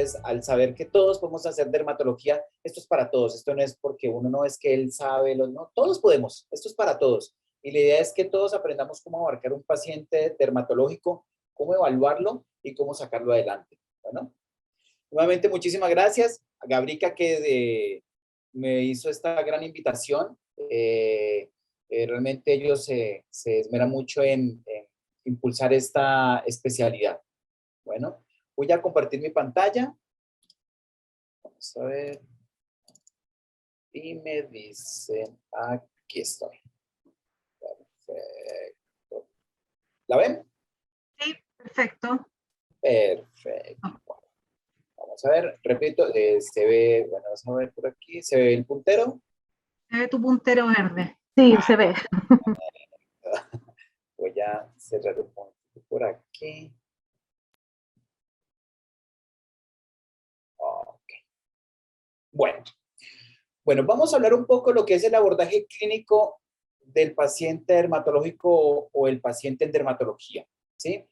Entonces, al saber que todos podemos hacer dermatología, esto es para todos. Esto no es porque uno no es que él sabe, no, todos podemos. Esto es para todos. Y la idea es que todos aprendamos cómo abarcar un paciente dermatológico, cómo evaluarlo y cómo sacarlo adelante. Bueno, nuevamente muchísimas gracias a Gabrica me hizo esta gran invitación. Realmente ellos se esmeran mucho en impulsar esta especialidad. Bueno, voy a compartir mi pantalla. Vamos a ver. Y me dicen, aquí estoy. Perfecto. ¿La ven? Sí, perfecto. Perfecto. Bueno, vamos a ver, repito, se ve, bueno, vamos a ver por aquí, se ve el puntero. Se ve tu puntero verde. Sí, se ve. Voy a cerrar un poquito por aquí. Ok. Bueno, vamos a hablar un poco de lo que es el abordaje clínico del paciente dermatológico o el paciente en dermatología, ¿sí?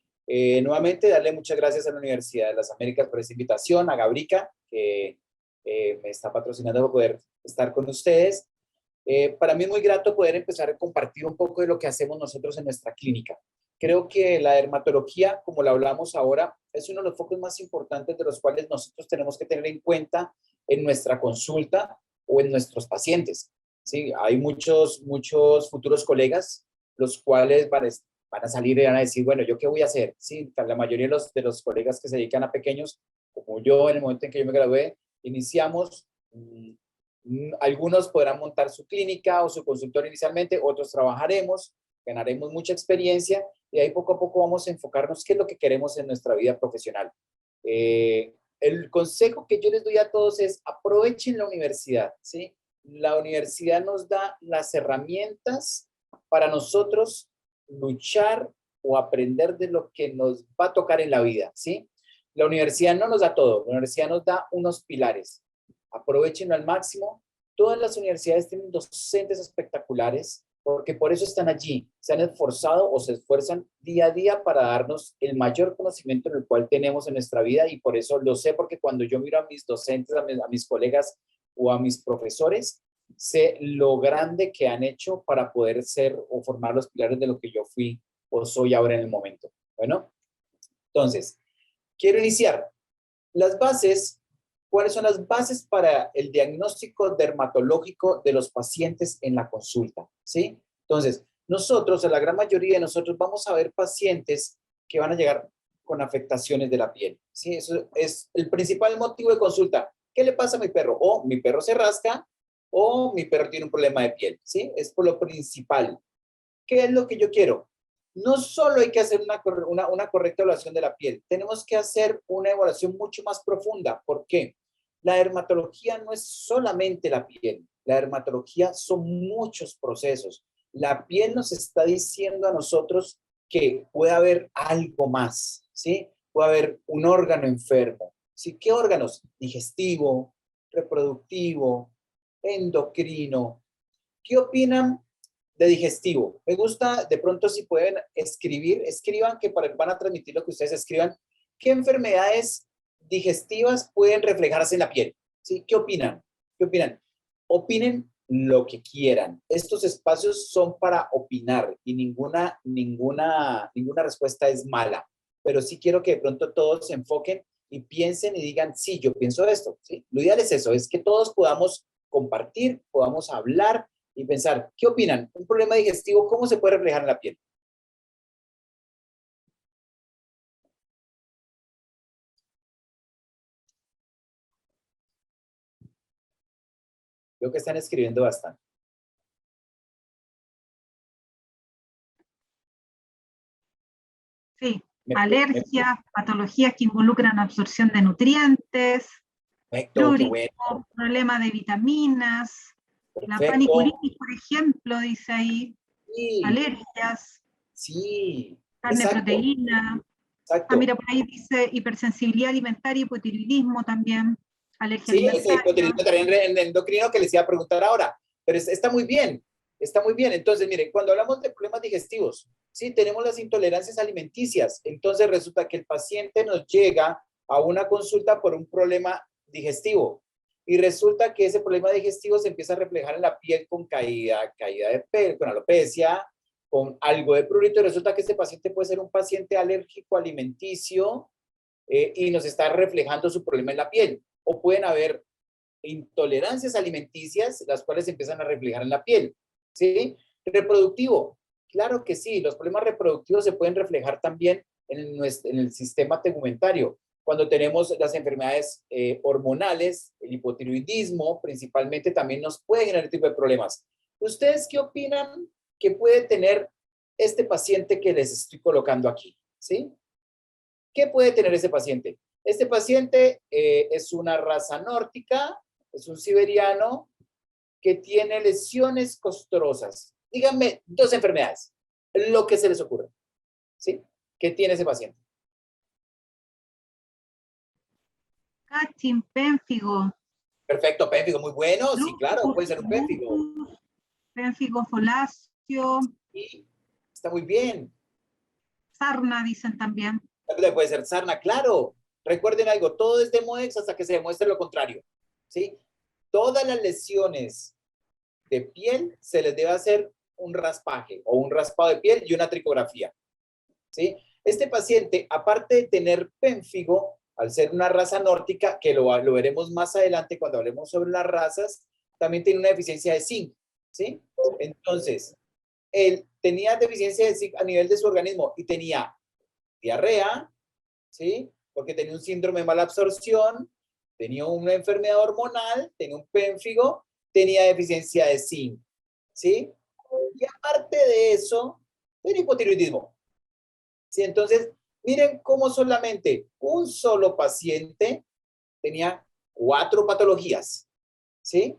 Nuevamente, darle muchas gracias a la Universidad de las Américas por esta invitación, a Gabrica, que me está patrocinando para poder estar con ustedes. Para mí es muy grato poder empezar a compartir un poco de lo que hacemos nosotros en nuestra clínica. Creo que la dermatología, como la hablamos ahora, es uno de los focos más importantes de los cuales nosotros tenemos que tener en cuenta en nuestra consulta o en nuestros pacientes. ¿Sí? Hay muchos futuros colegas, los cuales van a salir y van a decir, bueno, ¿yo qué voy a hacer? ¿Sí? La mayoría de los colegas que se dedican a pequeños, como yo en el momento en que yo me gradué, iniciamos, algunos podrán montar su clínica o su consultorio inicialmente, otros trabajaremos, ganaremos mucha experiencia y ahí poco a poco vamos a enfocarnos qué es lo que queremos en nuestra vida profesional. El consejo que yo les doy a todos es aprovechen la universidad, ¿sí? La universidad nos da las herramientas para nosotros luchar o aprender de lo que nos va a tocar en la vida, ¿sí? La universidad no nos da todo, la universidad nos da unos pilares. Aprovechenlo al máximo. Todas las universidades tienen docentes espectaculares porque por eso están allí. Se han esforzado o se esfuerzan día a día para darnos el mayor conocimiento en el cual tenemos en nuestra vida y por eso lo sé porque cuando yo miro a mis docentes, a mis colegas o a mis profesores, sé lo grande que han hecho para poder ser o formar los pilares de lo que yo fui o soy ahora en el momento. Bueno, entonces, quiero iniciar. Las bases, ¿cuáles son las bases para el diagnóstico dermatológico de los pacientes en la consulta? ¿Sí? Entonces, nosotros, la gran mayoría de nosotros, vamos a ver pacientes que van a llegar con afectaciones de la piel. ¿Sí? Eso es el principal motivo de consulta. ¿Qué le pasa a mi perro? O mi perro se rasca o mi perro tiene un problema de piel. ¿Sí? Es por lo principal. ¿Qué es lo que yo quiero? No solo hay que hacer una correcta evaluación de la piel, tenemos que hacer una evaluación mucho más profunda. ¿Por qué? La dermatología no es solamente la piel, la dermatología son muchos procesos. La piel nos está diciendo a nosotros que puede haber algo más, ¿sí? Puede haber un órgano enfermo, ¿sí? ¿Qué órganos? Digestivo, reproductivo, endocrino. ¿Qué opinan de digestivo? Me gusta, de pronto si pueden escriban que van a transmitir lo que ustedes escriban. ¿Qué enfermedades digestivas pueden reflejarse en la piel? ¿Sí? ¿Qué opinan? ¿Qué opinan? Opinen lo que quieran. Estos espacios son para opinar y ninguna respuesta es mala. Pero sí quiero que de pronto todos se enfoquen y piensen y digan, sí, yo pienso esto. ¿Sí? Lo ideal es eso, es que todos podamos compartir, podamos hablar y pensar, ¿qué opinan? ¿Un problema digestivo cómo se puede reflejar en la piel? Veo que están escribiendo bastante. Sí, alergias, patologías que involucran absorción de nutrientes, Perfecto, qué prurito, bueno. problema de vitaminas, la Perfecto. paniculitis, por ejemplo, dice ahí, Sí, alergias, sí, carne, exacto, proteína. Ah, exacto. mira, por ahí dice hipersensibilidad alimentaria, hipotiroidismo también, alergia Sí, ese alimentaria. hipotiroidismo también en endocrino que les iba a preguntar ahora, pero está muy bien, está muy bien. Entonces, miren, cuando hablamos de problemas digestivos, sí, tenemos las intolerancias alimenticias. Entonces, resulta que el paciente nos llega a una consulta por un problema digestivo. Y resulta que ese problema digestivo se empieza a reflejar en la piel con caída de pelo, con alopecia, con algo de prurito. Y resulta que este paciente puede ser un paciente alérgico alimenticio y nos está reflejando su problema en la piel. O pueden haber intolerancias alimenticias, las cuales se empiezan a reflejar en la piel. ¿Sí? Reproductivo. Claro que sí, los problemas reproductivos se pueden reflejar también en el sistema tegumentario. Cuando tenemos las enfermedades hormonales, el hipotiroidismo principalmente también nos puede generar este tipo de problemas. ¿Ustedes qué opinan que puede tener este paciente que les estoy colocando aquí? ¿Sí? ¿Qué puede tener ese paciente? Este paciente es una raza nórdica, es un siberiano que tiene lesiones costrosas. Díganme 2 enfermedades, lo que se les ocurra. ¿Sí? ¿Qué tiene ese paciente? Cushing, pénfigo. Perfecto, pénfigo, muy bueno. Sí, claro, Lupus, puede ser un pénfigo. pénfigo folacio, Sí, está muy bien. sarna, dicen también. Puede ser sarna, claro. Recuerden algo, todo es demodex hasta que se demuestre lo contrario. ¿Sí? Todas las lesiones de piel se les debe hacer un raspaje o un raspado de piel y una tricografía. ¿Sí? Este paciente, aparte de tener pénfigo, al ser una raza nórdica, que lo veremos más adelante cuando hablemos sobre las razas, también tiene una deficiencia de zinc. ¿Sí? Entonces, él tenía deficiencia de zinc a nivel de su organismo y tenía diarrea, ¿sí? Porque tenía un síndrome de mala absorción, tenía una enfermedad hormonal, tenía un pénfigo, tenía deficiencia de zinc, ¿sí? Y aparte de eso, tenía hipotiroidismo. ¿Sí? Entonces, miren cómo solamente un solo paciente tenía 4 patologías, ¿sí?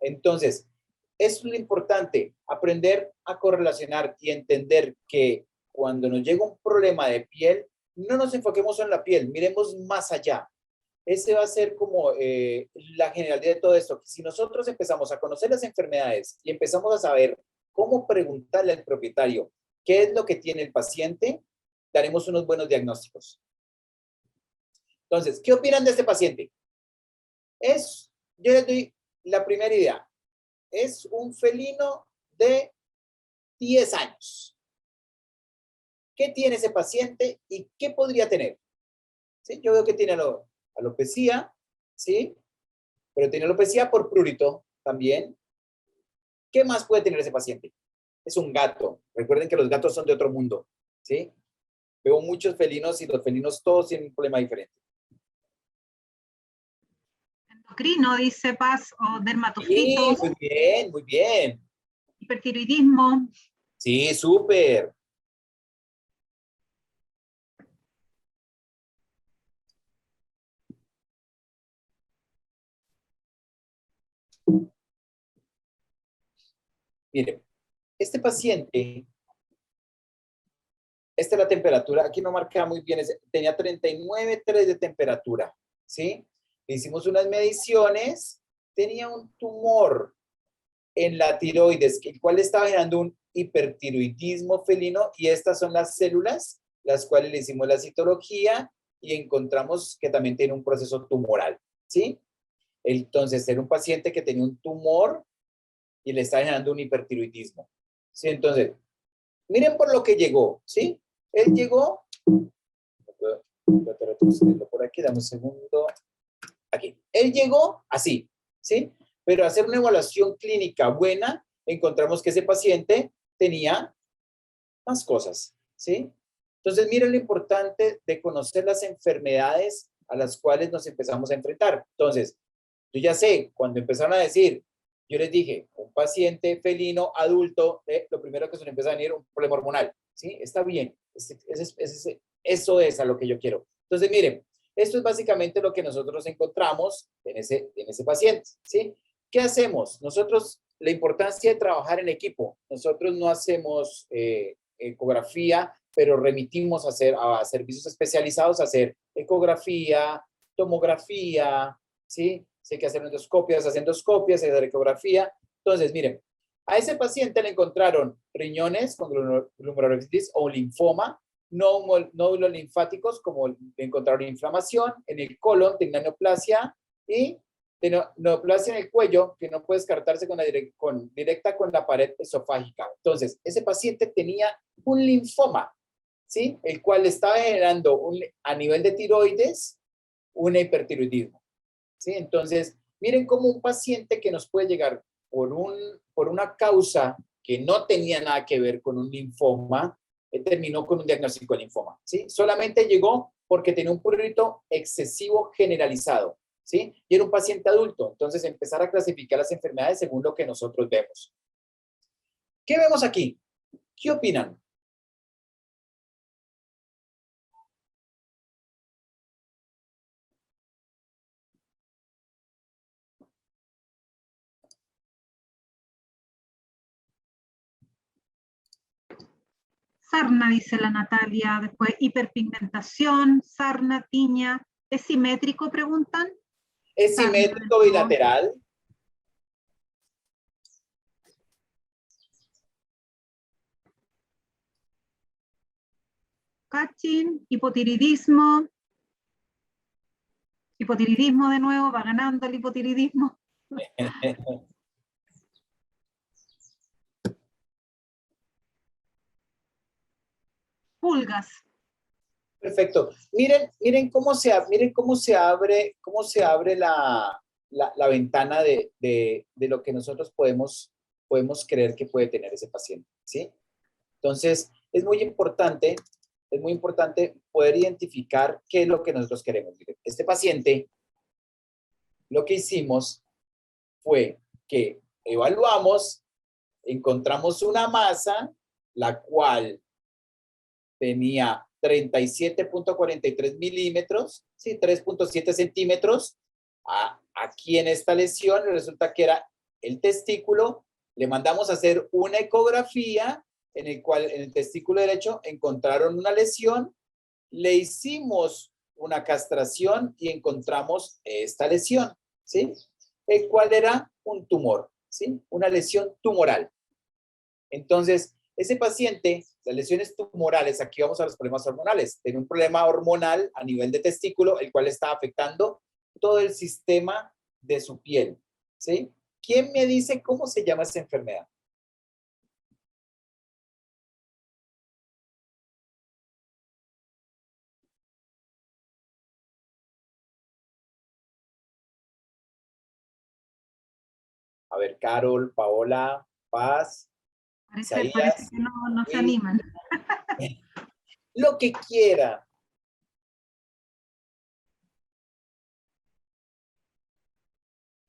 Entonces, es lo importante, aprender a correlacionar y entender que cuando nos llega un problema de piel, no nos enfoquemos en la piel, miremos más allá. Ese va a ser como la generalidad de todo esto. Si nosotros empezamos a conocer las enfermedades y empezamos a saber cómo preguntarle al propietario qué es lo que tiene el paciente, daremos unos buenos diagnósticos. Entonces, ¿qué opinan de este paciente? Yo les doy la primera idea. Es un felino de 10 años. ¿Qué tiene ese paciente y qué podría tener? ¿Sí? Yo veo que tiene alopecia, ¿sí? Pero tiene alopecia por prurito también. ¿Qué más puede tener ese paciente? Es un gato. Recuerden que los gatos son de otro mundo, ¿sí? Veo muchos felinos y los felinos todos tienen un problema diferente. Endocrino, dice Paz, o Sí, dermatofitos, muy bien, muy bien. hipertiroidismo. Sí, súper. Miren, este paciente, esta es la temperatura, aquí no marca muy bien, tenía 39,3 de temperatura, ¿sí? Hicimos unas mediciones, tenía un tumor en la tiroides, el cual estaba generando un hipertiroidismo felino, y estas son las células, las cuales le hicimos la citología y encontramos que también tiene un proceso tumoral, ¿sí? Entonces, era un paciente que tenía un tumor y le estaba generando un hipertiroidismo, ¿sí? Entonces, miren por lo que llegó, ¿sí? Él llegó, por aquí, dame un segundo, aquí. Él llegó así, ¿sí? Pero hacer una evaluación clínica buena, encontramos que ese paciente tenía más cosas, ¿sí? Entonces, miren lo importante de conocer las enfermedades a las cuales nos empezamos a enfrentar. Entonces, yo ya sé, cuando empezaron a decir, yo les dije, un paciente felino adulto, lo primero que se le empieza a venir un problema hormonal, ¿sí? Está bien, eso es a lo que yo quiero. Entonces, miren, esto es básicamente lo que nosotros encontramos en ese paciente, ¿sí? ¿Qué hacemos? Nosotros, la importancia de trabajar en equipo. Nosotros no hacemos ecografía, pero remitimos a servicios especializados a hacer ecografía, tomografía, ¿sí? Sé que hacer endoscopias, hacer ecografía. Entonces, miren, a ese paciente le encontraron riñones con glomerulonephritis o linfoma, nódulos linfáticos, como encontraron inflamación, en el colon tenía neoplasia y neoplasia en el cuello, que no puede descartarse directa con la pared esofágica. Entonces, ese paciente tenía un linfoma, ¿sí? El cual estaba generando a nivel de tiroides un hipertiroidismo, ¿sí? Entonces, miren cómo un paciente que nos puede llegar por una causa que no tenía nada que ver con un linfoma, terminó con un diagnóstico de linfoma, ¿sí? Solamente llegó porque tenía un prurito excesivo generalizado, ¿sí? Y era un paciente adulto. Entonces, empezar a clasificar las enfermedades según lo que nosotros vemos. ¿Qué vemos aquí? ¿Qué opinan? Sarna, dice la Natalia. Después, hiperpigmentación, sarna, tiña. ¿Es simétrico, preguntan? ¿Es simétrico bilateral? Cachín, hipotiroidismo. Hipotiroidismo de nuevo, va ganando el hipotiroidismo. Pulgas. Perfecto. Miren cómo se abre la ventana de lo que nosotros podemos creer que puede tener ese paciente, ¿sí? Entonces, es muy importante poder identificar qué es lo que nosotros queremos. Miren, este paciente, lo que hicimos fue que evaluamos, encontramos una masa, la cual tenía 37.43 milímetros, ¿sí? 3.7 centímetros. Aquí en esta lesión resulta que era el testículo. Le mandamos a hacer una ecografía en el cual en el testículo derecho encontraron una lesión. Le hicimos una castración y encontramos esta lesión, ¿sí? El cual era un tumor, ¿sí? Una lesión tumoral. Entonces, ese paciente, las lesiones tumorales, aquí vamos a los problemas hormonales, tiene un problema hormonal a nivel de testículo, el cual está afectando todo el sistema de su piel, ¿sí? ¿Quién me dice cómo se llama esa enfermedad? A ver, Carol, Paola, Paz, Parece Isaías, que no se Luis, animan. lo que quiera.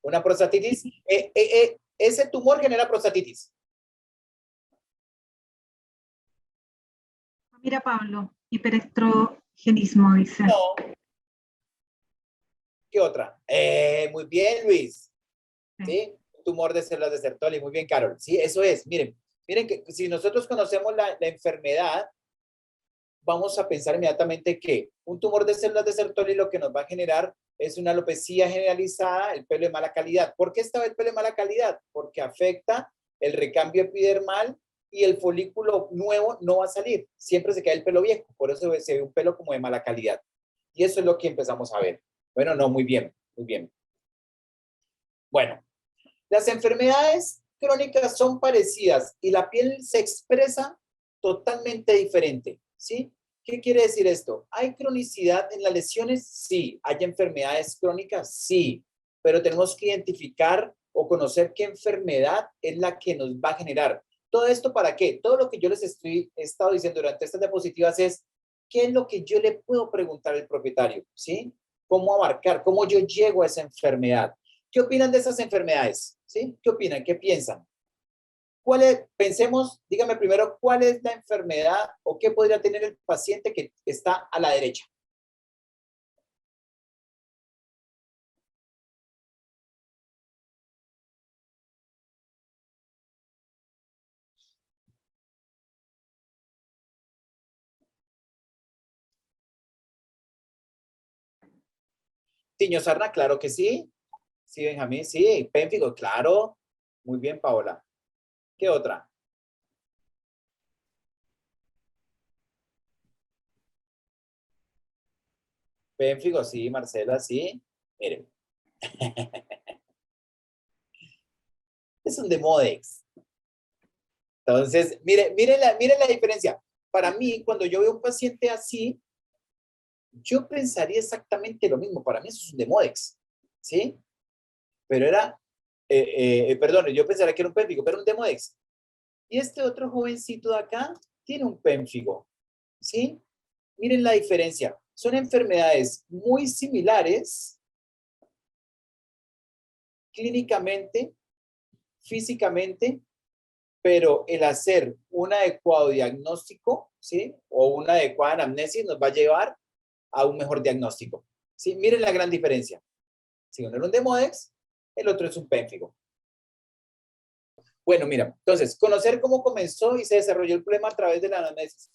Una prostatitis. Ese tumor genera prostatitis. Mira, Pablo, hiperestrogenismo, dice. No. ¿Qué otra? Muy bien, Luis. ¿Sí? Tumor de células de Sertoli. Muy bien, Carol. Sí, eso es. Miren que si nosotros conocemos la enfermedad, vamos a pensar inmediatamente que un tumor de células de Sertoli lo que nos va a generar es una alopecia generalizada, el pelo de mala calidad. ¿Por qué estaba el pelo de mala calidad? Porque afecta el recambio epidermal y el folículo nuevo no va a salir. Siempre se queda el pelo viejo. Por eso se ve un pelo como de mala calidad. Y eso es lo que empezamos a ver. Bueno, no, muy bien, muy bien. Bueno, las enfermedades crónicas son parecidas y la piel se expresa totalmente diferente, ¿sí? ¿Qué quiere decir esto? ¿Hay cronicidad en las lesiones? Sí. ¿Hay enfermedades crónicas? Sí. Pero tenemos que identificar o conocer qué enfermedad es la que nos va a generar. ¿Todo esto para qué? Todo lo que yo les he estado diciendo durante estas diapositivas es qué es lo que yo le puedo preguntar al propietario, ¿sí? ¿Cómo abarcar? ¿Cómo yo llego a esa enfermedad? ¿Qué opinan de esas enfermedades? ¿Sí? ¿Qué opinan? ¿Qué piensan? Pensemos, dígame primero, ¿cuál es la enfermedad o qué podría tener el paciente que está a la derecha? Tiño sarna, claro que sí. Sí, Benjamín, sí. Pénfigo, claro. Muy bien, Paola. ¿Qué otra? Pénfigo, sí, Marcela, sí. Miren, es un Demodex. Entonces, mire la diferencia. Para mí, cuando yo veo un paciente así, yo pensaría exactamente lo mismo. Para mí eso es un Demodex, ¿sí? Pero era, perdón, yo pensaría que era un pénfigo, pero un Demodex. Y este otro jovencito de acá tiene un pénfigo, ¿sí? Miren la diferencia. Son enfermedades muy similares clínicamente, físicamente, pero el hacer un adecuado diagnóstico, ¿sí? O una adecuada anamnesis nos va a llevar a un mejor diagnóstico, ¿sí? Miren la gran diferencia. Si uno era un Demodex, el otro es un pénfigo. Bueno, mira, entonces, conocer cómo comenzó y se desarrolló el problema a través de la anamnesis.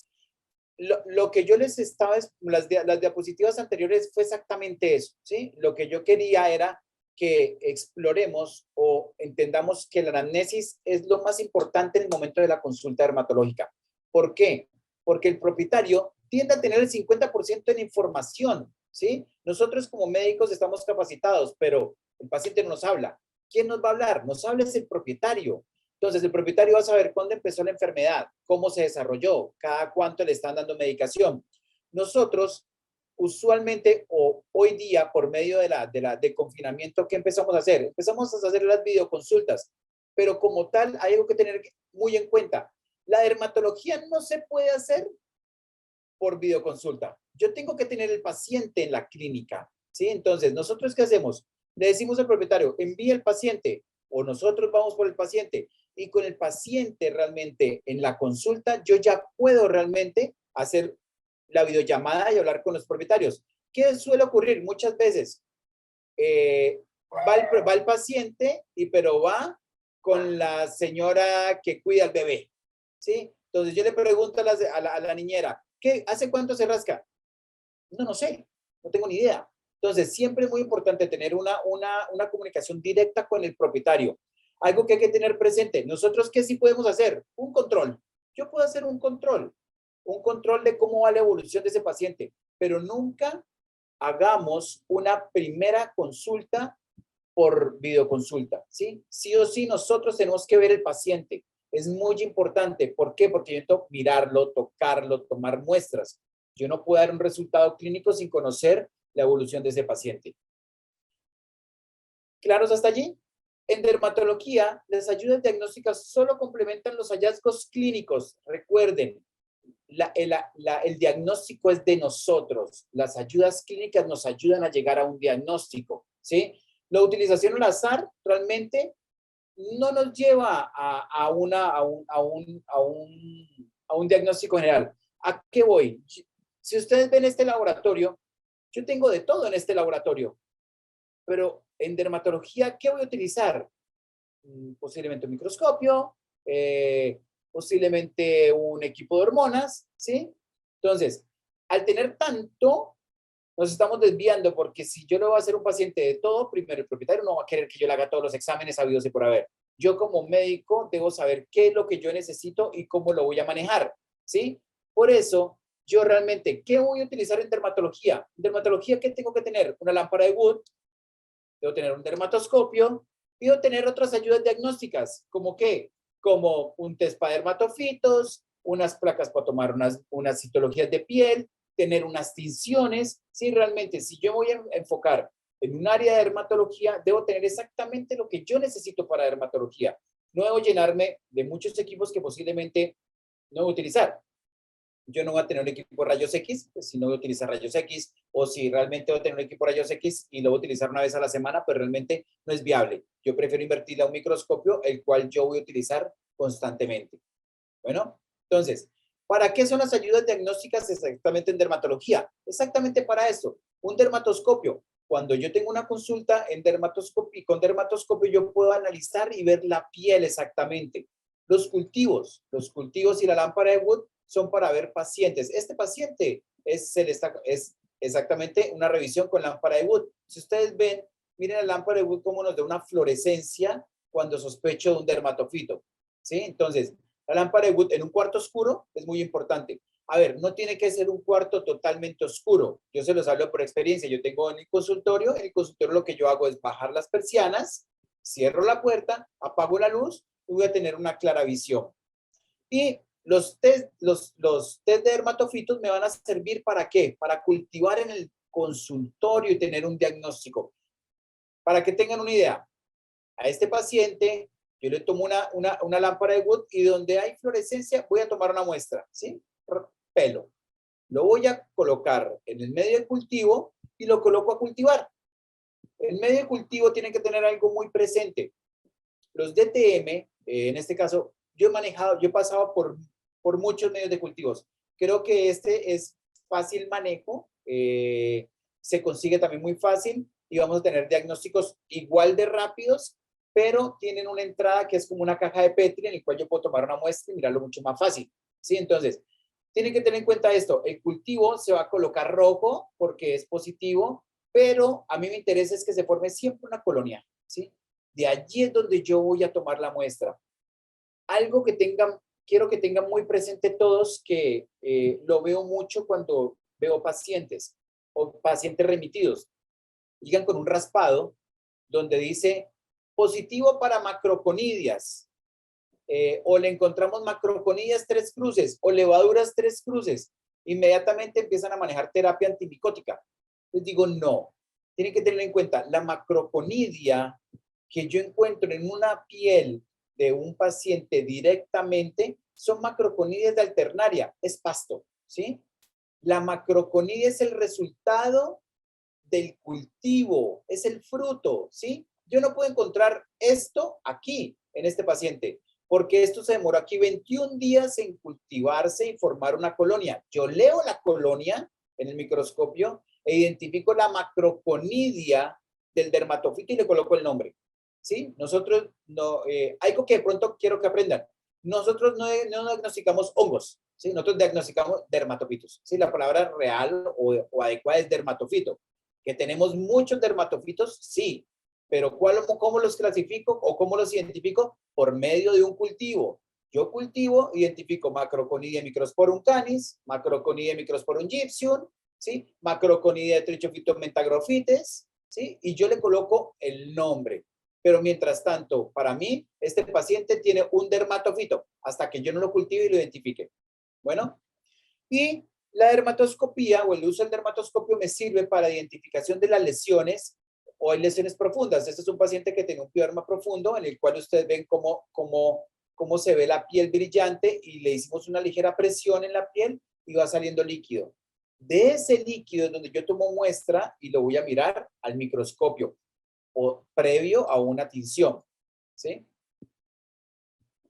Lo que yo les estaba, las diapositivas anteriores fue exactamente eso, ¿sí? Lo que yo quería era que exploremos o entendamos que la anamnesis es lo más importante en el momento de la consulta dermatológica. ¿Por qué? Porque el propietario tiende a tener el 50% de la información, ¿sí? Nosotros como médicos estamos capacitados, pero el paciente no nos habla. ¿Quién nos va a hablar? Nos habla es el propietario. Entonces, el propietario va a saber cuándo empezó la enfermedad, cómo se desarrolló, cada cuánto le están dando medicación. Nosotros, usualmente, o hoy día, por medio de confinamiento, ¿qué empezamos a hacer? Empezamos a hacer las videoconsultas, pero como tal, hay algo que tener muy en cuenta. La dermatología no se puede hacer por videoconsulta. Yo tengo que tener el paciente en la clínica, ¿sí? Entonces, ¿nosotros qué hacemos? Le decimos al propietario, envíe el paciente, o nosotros vamos por el paciente, y con el paciente realmente en la consulta, yo ya puedo realmente hacer la videollamada y hablar con los propietarios. ¿Qué suele ocurrir? Muchas veces va el paciente, pero va con la señora que cuida al bebé, ¿sí? Entonces yo le pregunto a la niñera, ¿hace cuánto se rasca? No sé, no tengo ni idea. Entonces, siempre es muy importante tener una comunicación directa con el propietario. Algo que hay que tener presente. Nosotros, ¿qué sí podemos hacer? Un control. Yo puedo hacer un control de cómo va la evolución de ese paciente, pero nunca hagamos una primera consulta por videoconsulta, ¿sí? Sí o sí, nosotros tenemos que ver el paciente. Es muy importante. ¿Por qué? Porque yo necesito mirarlo, tocarlo, tomar muestras. Yo no puedo dar un resultado clínico sin conocer la evolución de ese paciente. ¿Claros hasta allí? En dermatología, las ayudas diagnósticas solo complementan los hallazgos clínicos. Recuerden, el diagnóstico es de nosotros. Las ayudas clínicas nos ayudan a llegar a un diagnóstico, ¿sí? La utilización al azar realmente no nos lleva a un diagnóstico general. ¿A qué voy? Si ustedes ven este laboratorio, yo tengo de todo en este laboratorio, pero en dermatología, ¿qué voy a utilizar? Posiblemente un microscopio, posiblemente un equipo de hormonas, ¿sí? Entonces, al tener tanto, nos estamos desviando porque si yo le voy a hacer un paciente de todo, primero el propietario no va a querer que yo le haga todos los exámenes habidos y por haber. Yo como médico debo saber qué es lo que yo necesito y cómo lo voy a manejar, ¿sí? Por eso, yo realmente, ¿qué voy a utilizar en dermatología? En dermatología, ¿qué tengo que tener? Una lámpara de Wood, debo tener un dermatoscopio, y debo tener otras ayudas diagnósticas, ¿como qué? Como un test para dermatofitos, unas placas para tomar unas citologías de piel, tener unas tinciones. Sí, realmente, si yo voy a enfocar en un área de dermatología, debo tener exactamente lo que yo necesito para dermatología. No debo llenarme de muchos equipos que posiblemente no voy a utilizar. Yo no voy a tener un equipo de rayos X, pues si no voy a utilizar rayos X, o si realmente voy a tener un equipo de rayos X y lo voy a utilizar una vez a la semana, pues realmente no es viable. Yo prefiero invertirle a un microscopio, el cual yo voy a utilizar constantemente. Bueno, entonces, ¿para qué son las ayudas diagnósticas exactamente en dermatología? Exactamente para eso. Un dermatoscopio. Cuando yo tengo una consulta en dermatoscopio, con dermatoscopio yo puedo analizar y ver la piel exactamente. Los cultivos y la lámpara de Wood son para ver pacientes. Este paciente es exactamente una revisión con lámpara de Wood. Si ustedes ven, miren la lámpara de Wood como nos da una fluorescencia cuando sospecho de un dermatofito. ¿Sí? Entonces, la lámpara de Wood en un cuarto oscuro es muy importante. A ver, no tiene que ser un cuarto totalmente oscuro. Yo se los hablo por experiencia. Yo tengo en el consultorio lo que yo hago es bajar las persianas, cierro la puerta, apago la luz y voy a tener una clara visión. Y los test de dermatofitos me van a servir ¿para qué? Para cultivar en el consultorio y tener un diagnóstico. Para que tengan una idea, a este paciente yo le tomo una lámpara de Wood y donde hay fluorescencia voy a tomar una muestra, ¿sí? Pelo. Lo voy a colocar en el medio de cultivo y lo coloco a cultivar. El medio de cultivo tiene que tener algo muy presente. Los DTM, en este caso, yo he pasado por muchos medios de cultivos. Creo que este es fácil manejo, se consigue también muy fácil y vamos a tener diagnósticos igual de rápidos, pero tienen una entrada que es como una caja de Petri en el cual yo puedo tomar una muestra y mirarlo mucho más fácil. ¿Sí? Entonces, tienen que tener en cuenta esto. El cultivo se va a colocar rojo porque es positivo, pero a mí me interesa es que se forme siempre una colonia. ¿Sí? De allí es donde yo voy a tomar la muestra. Algo que quiero que tengan muy presente todos, que lo veo mucho cuando veo pacientes o pacientes remitidos. Llegan con un raspado donde dice positivo para macroconidias, o le encontramos macroconidias 3 cruces o levaduras 3 cruces. Inmediatamente empiezan a manejar terapia antimicótica. Les digo, no. Tienen que tener en cuenta la macroconidia que yo encuentro en una piel de un paciente directamente son macroconidias de alternaria, es pasto, ¿sí? La macroconidia es el resultado del cultivo, es el fruto, ¿sí? Yo no puedo encontrar esto aquí, en este paciente, porque esto se demoró aquí 21 días en cultivarse y formar una colonia. Yo leo la colonia en el microscopio e identifico la macroconidia del dermatofito y le coloco el nombre. ¿Sí? Nosotros no, algo que de pronto quiero que aprendan. Nosotros no diagnosticamos hongos, ¿sí? Nosotros diagnosticamos dermatofitos. ¿Sí? La palabra real o adecuada es dermatofito. Que tenemos muchos dermatofitos, sí, pero ¿cómo los clasifico o cómo los identifico? Por medio de un cultivo. Yo cultivo, identifico Macroconidia microsporum canis, Macroconidia microsporum gypsum, ¿sí? Macroconidia trichophyton mentagrofites, ¿sí? Y yo le coloco el nombre. Pero mientras tanto, para mí, este paciente tiene un dermatofito hasta que yo no lo cultive y lo identifique. Bueno, y la dermatoscopía o el uso del dermatoscopio me sirve para identificación de las lesiones o hay lesiones profundas. Este es un paciente que tiene un pioderma profundo en el cual ustedes ven cómo se ve la piel brillante y le hicimos una ligera presión en la piel y va saliendo líquido. De ese líquido es donde yo tomo muestra y lo voy a mirar al microscopio o previo a una tinción, ¿sí?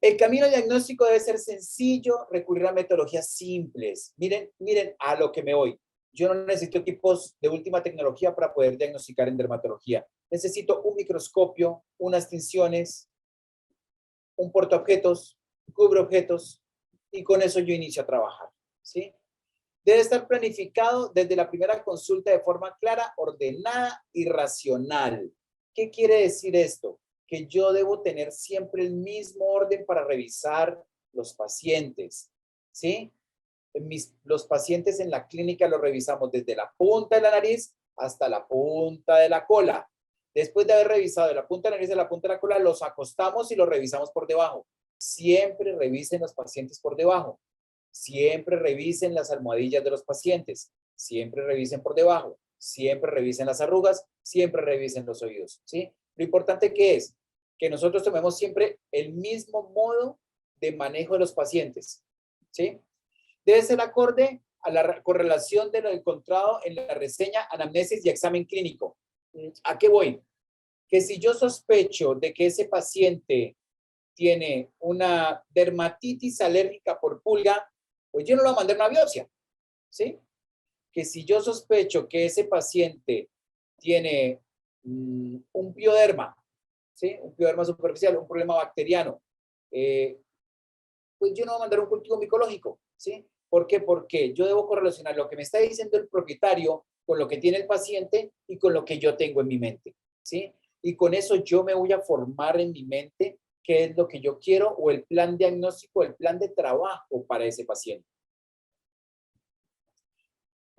El camino diagnóstico debe ser sencillo, recurrir a metodologías simples. Miren a lo que me voy. Yo no necesito equipos de última tecnología para poder diagnosticar en dermatología. Necesito un microscopio, unas tinciones, un portaobjetos, cubre objetos, y con eso yo inicio a trabajar, ¿sí? Debe estar planificado desde la primera consulta de forma clara, ordenada y racional. ¿Qué quiere decir esto? Que yo debo tener siempre el mismo orden para revisar los pacientes, ¿sí? Los pacientes en la clínica los revisamos desde la punta de la nariz hasta la punta de la cola. Después de haber revisado de la punta de la nariz a la punta de la cola, los acostamos y los revisamos por debajo. Siempre revisen los pacientes por debajo. Siempre revisen las almohadillas de los pacientes. Siempre revisen por debajo. Siempre revisen las arrugas. Siempre revisen los oídos, ¿sí? Lo importante que es que nosotros tomemos siempre el mismo modo de manejo de los pacientes, ¿sí? Debe ser acorde a la correlación de lo encontrado en la reseña, anamnesis y examen clínico. ¿A qué voy? Que si yo sospecho de que ese paciente tiene una dermatitis alérgica por pulga, pues yo no lo voy a mandar a una biopsia, ¿sí? Que si yo sospecho que ese paciente tiene un pioderma, ¿sí? Un pioderma superficial, un problema bacteriano, pues yo no voy a mandar un cultivo micológico, ¿sí? ¿Por qué? Porque yo debo correlacionar lo que me está diciendo el propietario con lo que tiene el paciente y con lo que yo tengo en mi mente, ¿sí? Y con eso yo me voy a formar en mi mente qué es lo que yo quiero o el plan diagnóstico, el plan de trabajo para ese paciente.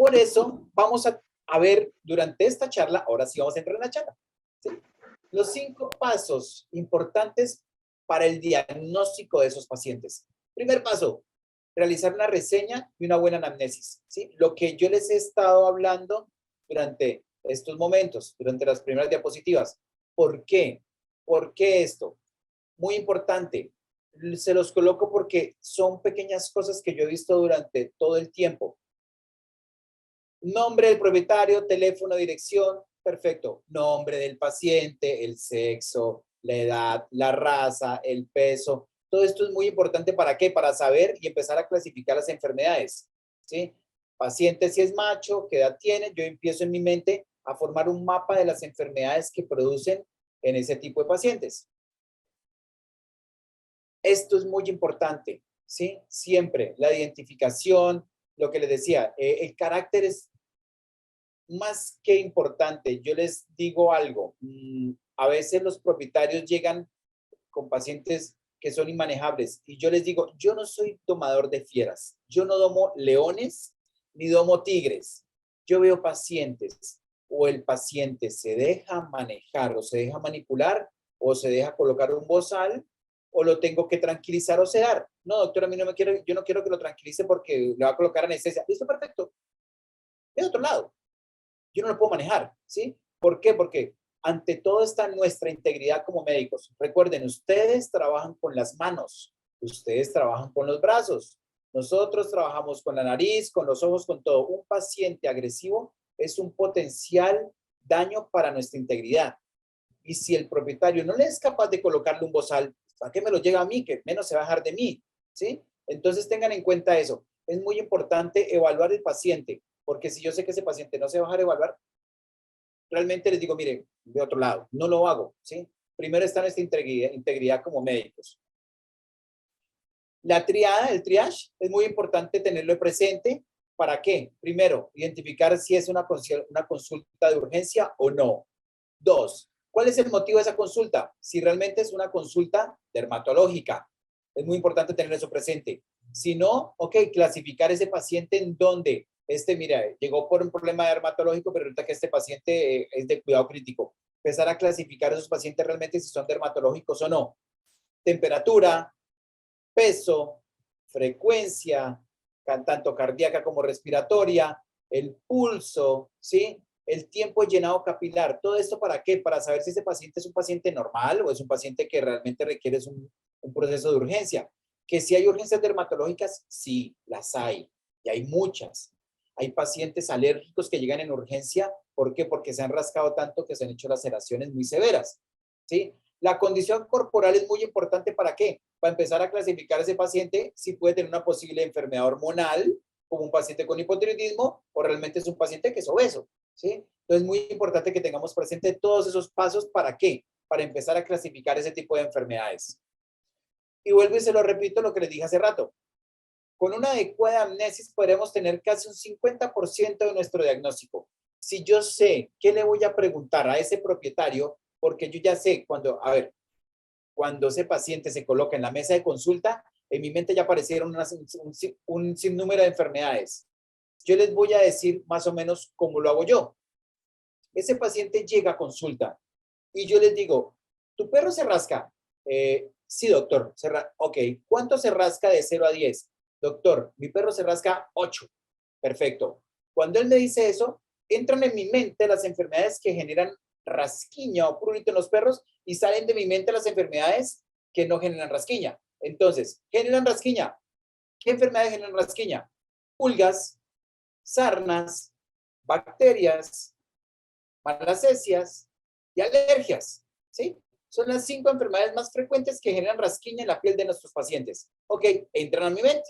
Por eso vamos a ver durante esta charla, ahora sí vamos a entrar en la charla, ¿sí? Los 5 pasos importantes para el diagnóstico de esos pacientes. Primer paso, realizar una reseña y una buena anamnesis, ¿sí? Lo que yo les he estado hablando durante estos momentos, durante las primeras diapositivas. ¿Por qué? ¿Por qué esto? Muy importante. Se los coloco porque son pequeñas cosas que yo he visto durante todo el tiempo. Nombre del propietario, teléfono, dirección, perfecto. Nombre del paciente, el sexo, la edad, la raza, el peso. Todo esto es muy importante. ¿Para qué? Para saber y empezar a clasificar las enfermedades, ¿sí? Paciente si es macho, qué edad tiene. Yo empiezo en mi mente a formar un mapa de las enfermedades que producen en ese tipo de pacientes. Esto es muy importante, ¿sí? Siempre la identificación, lo que les decía, el carácter es más que importante. Yo les digo algo, a veces los propietarios llegan con pacientes que son inmanejables y yo les digo, yo no soy domador de fieras, yo no domo leones ni domo tigres. Yo veo pacientes o el paciente se deja manejar o se deja manipular o se deja colocar un bozal o lo tengo que tranquilizar o sedar. No, doctor, a mí no me quiero, yo no quiero que lo tranquilice porque le va a colocar anestesia. Listo, perfecto. De otro lado, yo no lo puedo manejar, ¿sí? ¿Por qué? Porque ante todo está nuestra integridad como médicos. Recuerden, ustedes trabajan con las manos, ustedes trabajan con los brazos, nosotros trabajamos con la nariz, con los ojos, con todo. Un paciente agresivo es un potencial daño para nuestra integridad. Y si el propietario no le es capaz de colocarle un bozal, ¿para qué me lo llega a mí? Que menos se va a dejar de mí, ¿sí? Entonces tengan en cuenta eso. Es muy importante evaluar el paciente, porque si yo sé que ese paciente no se va a dejar evaluar, realmente les digo, mire, de otro lado, no lo hago, ¿sí? Primero está nuestra integridad como médicos. La triada, el triage, es muy importante tenerlo presente. ¿Para qué? Primero, identificar si es una consulta de urgencia o no. 2, ¿cuál es el motivo de esa consulta? Si realmente es una consulta dermatológica. Es muy importante tener eso presente. Si no, ok, clasificar ese paciente en donde, mira, llegó por un problema dermatológico, pero resulta que este paciente es de cuidado crítico. Empezar a clasificar a esos pacientes realmente si son dermatológicos o no. Temperatura, peso, frecuencia, tanto cardíaca como respiratoria, el pulso, ¿sí? El tiempo de llenado capilar. ¿Todo esto para qué? Para saber si ese paciente es un paciente normal o es un paciente que realmente requiere un proceso de urgencia. Que si hay urgencias dermatológicas, sí, las hay. Y hay muchas. Hay pacientes alérgicos que llegan en urgencia. ¿Por qué? Porque se han rascado tanto que se han hecho laceraciones muy severas, ¿sí? La condición corporal es muy importante. ¿Para qué? Para empezar a clasificar a ese paciente si puede tener una posible enfermedad hormonal, como un paciente con hipotiroidismo, o realmente es un paciente que es obeso, ¿sí? Entonces es muy importante que tengamos presente todos esos pasos. ¿Para qué? Para empezar a clasificar ese tipo de enfermedades. Y vuelvo y se lo repito lo que les dije hace rato. Con una adecuada amnesis podremos tener casi un 50% de nuestro diagnóstico. Si yo sé qué le voy a preguntar a ese propietario, porque yo ya sé cuando ese paciente se coloca en la mesa de consulta, en mi mente ya aparecieron un sinnúmero de enfermedades. Yo les voy a decir más o menos cómo lo hago yo. Ese paciente llega a consulta y yo les digo, ¿tu perro se rasca? Sí, doctor. Ok, ¿cuánto se rasca de 0 a 10? Doctor, mi perro se rasca 8. Perfecto. Cuando él me dice eso, entran en mi mente las enfermedades que generan rasquiña o prurito en los perros y salen de mi mente las enfermedades que no generan rasquiña. Entonces, generan rasquiña. ¿Qué enfermedades generan rasquiña? Pulgas, sarnas, bacterias, malacesias y alergias, ¿sí? Son las 5 enfermedades más frecuentes que generan rasquiña en la piel de nuestros pacientes. Ok, entran a mi mente.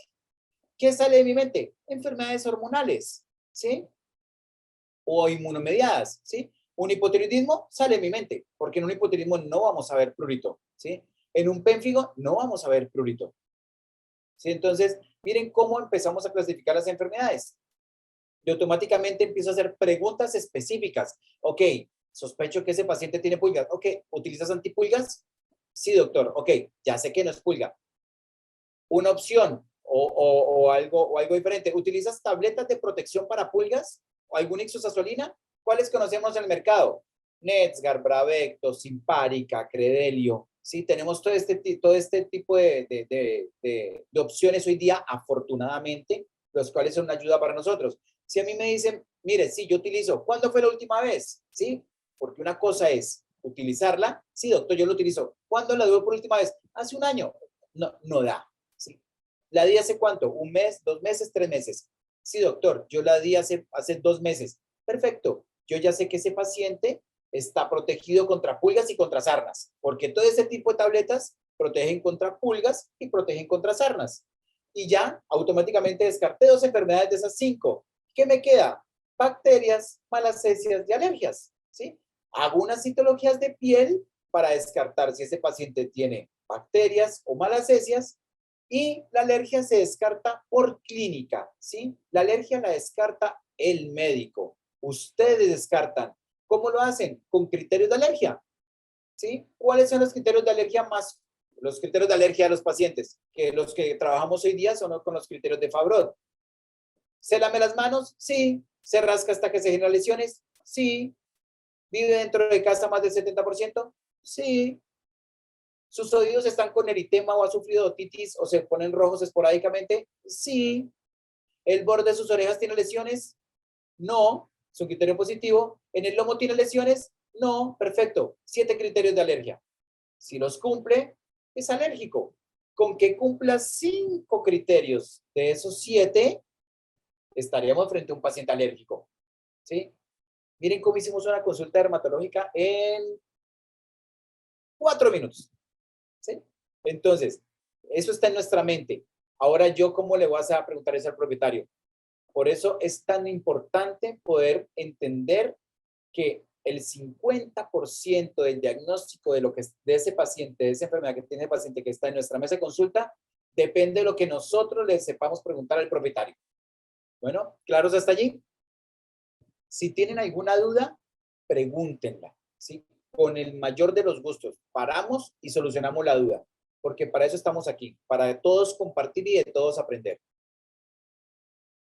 ¿Qué sale de mi mente? Enfermedades hormonales, ¿sí? O inmunomediadas, ¿sí? Un hipotiroidismo sale de mi mente, porque en un hipotiroidismo no vamos a ver prurito, ¿sí? En un pénfigo no vamos a ver prurito, ¿sí? Entonces, miren cómo empezamos a clasificar las enfermedades. Yo automáticamente empiezo a hacer preguntas específicas. Ok, sospecho que ese paciente tiene pulgas. Ok, ¿utilizas antipulgas? Sí, doctor. Ok, ya sé que no es pulga. Una opción, o algo diferente. ¿Utilizas tabletas de protección para pulgas o algún ixoazolina? ¿Cuáles conocemos en el mercado? Netsgar, Bravecto, Simparica, Credelio. Sí, tenemos todo este tipo de opciones hoy día, afortunadamente, los cuales son una ayuda para nosotros. Si a mí me dicen, mire, sí, yo utilizo, ¿cuándo fue la última vez? ¿Sí? Porque una cosa es utilizarla. Sí, doctor, yo lo utilizo. ¿Cuándo la dio por última vez? Hace un año. No, no da. ¿Sí? ¿La di hace cuánto? ¿Un mes, 2 meses, 3 meses? Sí, doctor, yo la di hace 2 meses. Perfecto. Yo ya sé que ese paciente está protegido contra pulgas y contra sarnas, porque todo ese tipo de tabletas protegen contra pulgas y protegen contra sarnas. Y ya automáticamente descarté 2 enfermedades de esas 5. ¿Qué me queda? Bacterias, malacesias y alergias, ¿sí? Hago unas citologías de piel para descartar si ese paciente tiene bacterias o malacesias, y la alergia se descarta por clínica, ¿sí? La alergia la descarta el médico. Ustedes descartan. ¿Cómo lo hacen? Con criterios de alergia, ¿sí? ¿Cuáles son los criterios de alergia más? Los criterios de alergia de los pacientes, que los que trabajamos hoy día son con los criterios de Fabrot. ¿Se lame las manos? Sí. ¿Se rasca hasta que se generan lesiones? Sí. ¿Vive dentro de casa más del 70%? Sí. ¿Sus oídos están con eritema o ha sufrido otitis o se ponen rojos esporádicamente? Sí. ¿El borde de sus orejas tiene lesiones? No. ¿Es un criterio positivo? ¿En el lomo tiene lesiones? No. Perfecto. 7 criterios de alergia. Si los cumple, es alérgico. Con que cumpla 5 criterios de esos 7, estaríamos frente a un paciente alérgico. ¿Sí? Miren cómo hicimos una consulta dermatológica en 4 minutos. ¿Sí? Entonces, eso está en nuestra mente. Ahora yo, ¿cómo le voy a preguntar eso al propietario? Por eso es tan importante poder entender que el 50% del diagnóstico de ese paciente, de esa enfermedad que tiene el paciente que está en nuestra mesa de consulta, depende de lo que nosotros le sepamos preguntar al propietario. Bueno, ¿claros hasta allí? Si tienen alguna duda, pregúntenla, ¿sí? Con el mayor de los gustos. Paramos y solucionamos la duda, porque para eso estamos aquí, para todos compartir y de todos aprender.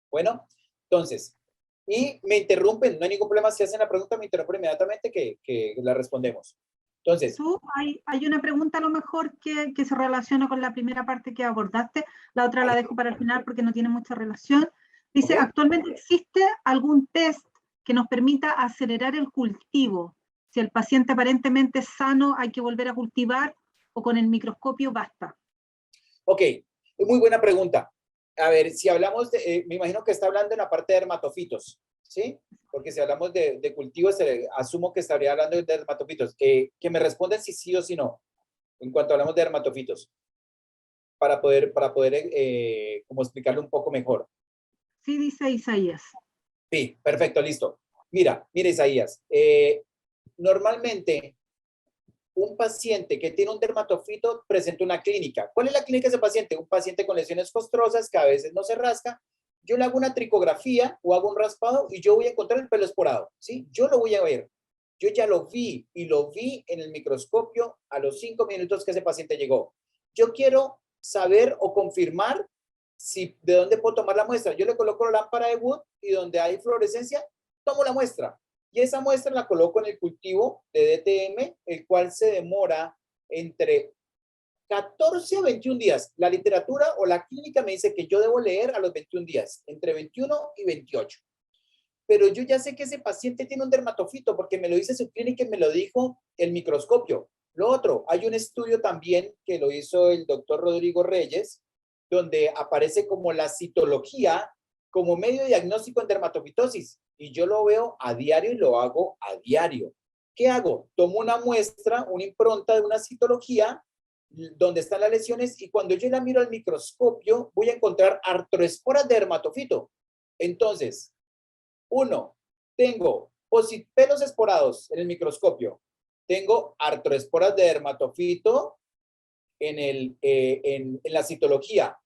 Bueno, entonces, y me interrumpen, no hay ningún problema si hacen la pregunta, me interrumpen inmediatamente que la respondemos. Entonces, hay una pregunta a lo mejor que se relaciona con la primera parte que abordaste, la otra la dejo para el final porque no tiene mucha relación. Dice, okay, ¿actualmente existe algún test que nos permita acelerar el cultivo? Si el paciente aparentemente es sano, ¿hay que volver a cultivar o con el microscopio basta? Ok, muy buena pregunta. A ver, si hablamos de, me imagino que está hablando en la parte de dermatofitos, ¿sí? Porque si hablamos de cultivos, asumo que estaría hablando de dermatofitos. Que me respondan si sí o si no, en cuanto hablamos de dermatofitos, para poder como explicarlo un poco mejor. Sí, dice Isaías. Sí, perfecto, listo. Mira, Isaías, normalmente un paciente que tiene un dermatofito presenta una clínica. ¿Cuál es la clínica de ese paciente? Un paciente con lesiones costrosas que a veces no se rasca. Yo le hago una tricografía o hago un raspado y yo voy a encontrar el pelo esporado, ¿sí? Yo lo voy a ver. Yo ya lo vi y lo vi en el microscopio a los 5 minutos que ese paciente llegó. Yo quiero saber o confirmar de dónde puedo tomar la muestra. Yo le coloco la lámpara de Wood y donde hay fluorescencia, tomo la muestra. Y esa muestra la coloco en el cultivo de DTM, el cual se demora entre 14 a 21 días. La literatura o la clínica me dice que yo debo leer a los 21 días, entre 21 y 28. Pero yo ya sé que ese paciente tiene un dermatofito porque me lo dice su clínica y me lo dijo el microscopio. Lo otro, hay un estudio también que lo hizo el doctor Rodrigo Reyes, donde aparece como la citología como medio diagnóstico en dermatofitosis. Y yo lo veo a diario y lo hago a diario. ¿Qué hago? Tomo una muestra, una impronta de una citología donde están las lesiones y cuando yo la miro al microscopio voy a encontrar artroesporas de dermatofito. Entonces, 1, tengo pelos esporados en el microscopio. Tengo artroesporas de dermatofito en la citología.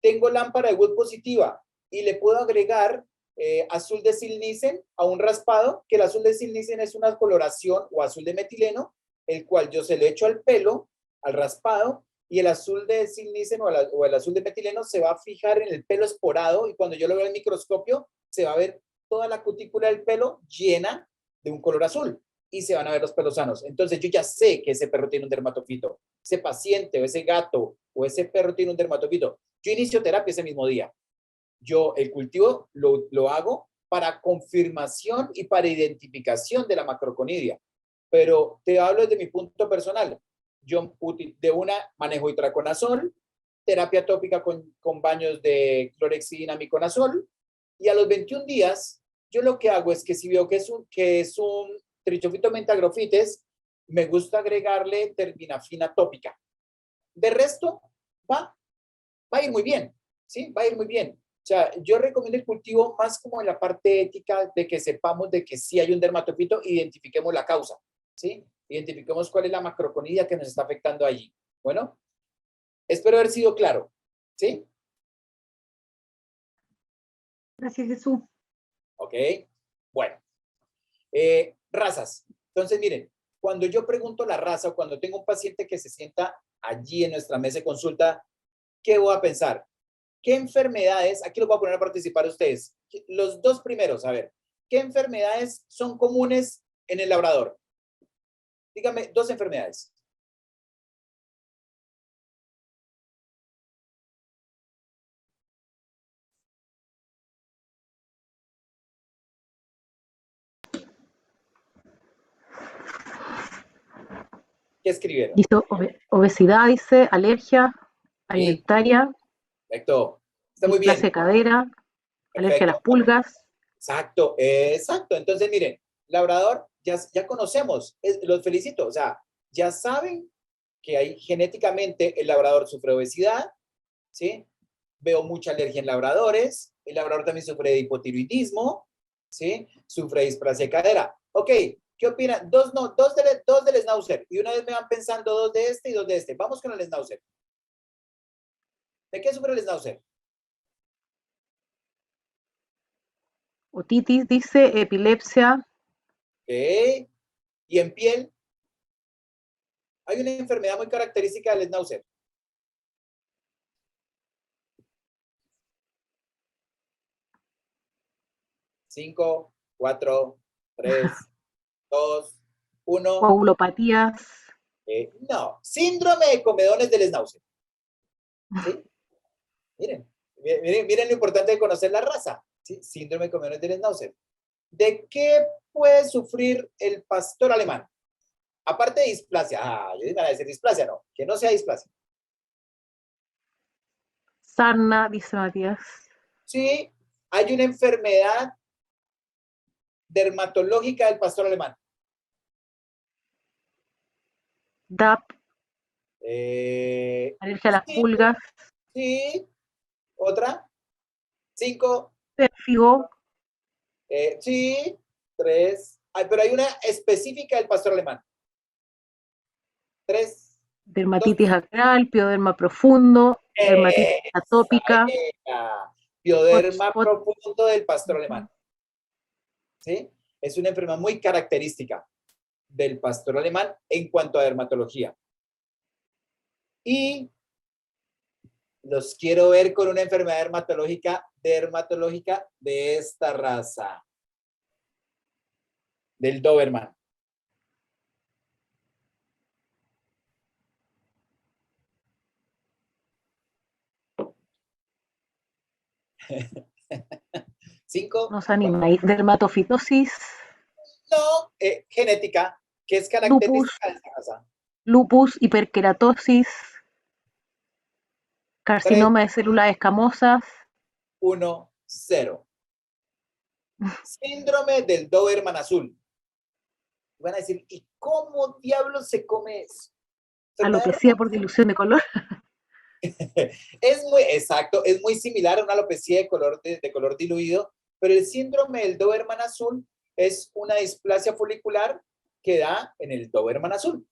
Tengo lámpara de Wood positiva y le puedo agregar azul de silnicen a un raspado, que el azul de silnicen es una coloración o azul de metileno, el cual yo se le echo al pelo, al raspado, y el azul de silniceno o el azul de metileno se va a fijar en el pelo esporado y cuando yo lo veo en el microscopio se va a ver toda la cutícula del pelo llena de un color azul y se van a ver los pelos sanos. Entonces yo ya sé que ese perro tiene un dermatofito, ese paciente o ese gato o ese perro tiene un dermatofito. Yo inicio terapia ese mismo día. Yo el cultivo lo hago para confirmación y para identificación de la macroconidia. Pero te hablo desde mi punto personal. Yo de una manejo itraconazol, terapia tópica con baños de clorexidina miconazol, y a los 21 días, yo lo que hago es que si veo que es un trichofito mentagrofites, me gusta agregarle terbinafina tópica. De resto, va a ir muy bien, ¿sí? Va a ir muy bien. O sea, yo recomiendo el cultivo más como en la parte ética de que sepamos de que sí hay un dermatofito, identifiquemos la causa, ¿sí? Identifiquemos cuál es la macroconidia que nos está afectando allí. Bueno, espero haber sido claro, ¿sí? Gracias, Jesús. Ok, bueno. Razas. Entonces, miren, cuando yo pregunto la raza o cuando tengo un paciente que se sienta allí en nuestra mesa de consulta, ¿qué voy a pensar? ¿Qué enfermedades, aquí los voy a poner a participar ustedes, los dos primeros, a ver, ¿qué enfermedades son comunes en el labrador? Dígame, dos enfermedades. ¿Qué escribieron? Dice obesidad, dice alergia Sí, alimentaria, perfecto. Está muy displasia bien. de cadera, alergia a las Perfecto. pulgas. Exacto, exacto. Entonces, miren, labrador, ya conocemos, los felicito, o sea, ya saben que hay genéticamente el labrador sufre obesidad, ¿sí? Veo mucha alergia en labradores, el labrador también sufre de hipotiroidismo, ¿sí? Sufre de displasia de cadera. Ok, ¿qué opinan? Dos del Schnauzer, y una vez me van pensando dos de este y dos de este. Vamos con el Schnauzer. ¿De qué sufre el Schnauzer? Otitis, dice epilepsia, Ok, y en piel, hay una enfermedad muy característica del Schnauzer. 5, 4, 3, 2, 1. coagulopatías. No, síndrome de comedones del Schnauzer. ¿Sí? Miren, miren lo importante de conocer la raza. ¿Sí? Síndrome de comedones del Schnauzer. ¿De qué puede sufrir el pastor alemán? Aparte de displasia. Yo iba a decir displasia, no. Que no sea displasia. Sarna, dice Matías. Sí, hay una enfermedad dermatológica del pastor alemán. DAP, alergia a las Sí, pulgas. sí. Otra. 5. Pérfigo, Sí. 3. Ay, pero hay una específica del pastor alemán. 3. 2. dermatitis acral, pioderma profundo, dermatitis atópica, Pioderma hotspot. profundo del pastor alemán. ¿Sí? Es una enfermedad muy característica del pastor alemán en cuanto a dermatología. Y los quiero ver con una enfermedad dermatológica de esta raza, del Doberman. Cinco. Nos anima. Dermatofitosis, No, genética, que es lupus, característica de esta raza. lupus, hiperkeratosis, 3, carcinoma de células escamosas. 1, 0. Síndrome del Doberman azul. Van a decir, ¿y cómo diablos se come eso? Alopecia por dilución de color. Es muy, exacto, es muy similar a una alopecia de color diluido, pero el síndrome del Doberman azul es una displasia folicular que da en el Doberman azul.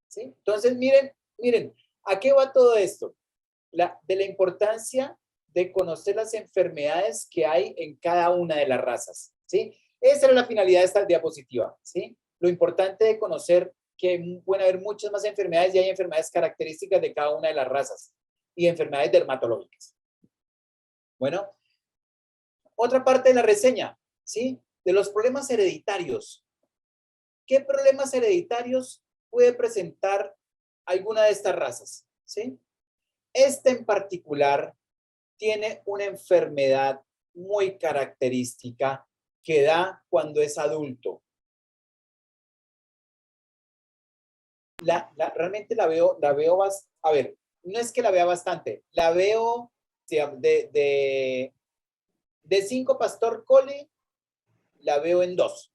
¿Sí? Entonces, miren, ¿a qué va todo esto? De la importancia de conocer las enfermedades que hay en cada una de las razas. ¿Sí? Esa era la finalidad de esta diapositiva. ¿Sí? Lo importante de conocer que pueden haber muchas más enfermedades y hay enfermedades características de cada una de las razas y enfermedades dermatológicas. Bueno, otra parte de la reseña, ¿sí? De los problemas hereditarios. ¿Qué problemas hereditarios puede presentar alguna de estas razas? ¿Sí? Esta en particular tiene una enfermedad muy característica que da cuando es adulto. Realmente la veo, a ver, no es que la vea bastante, la veo de 5 pastor collie, la veo en 2.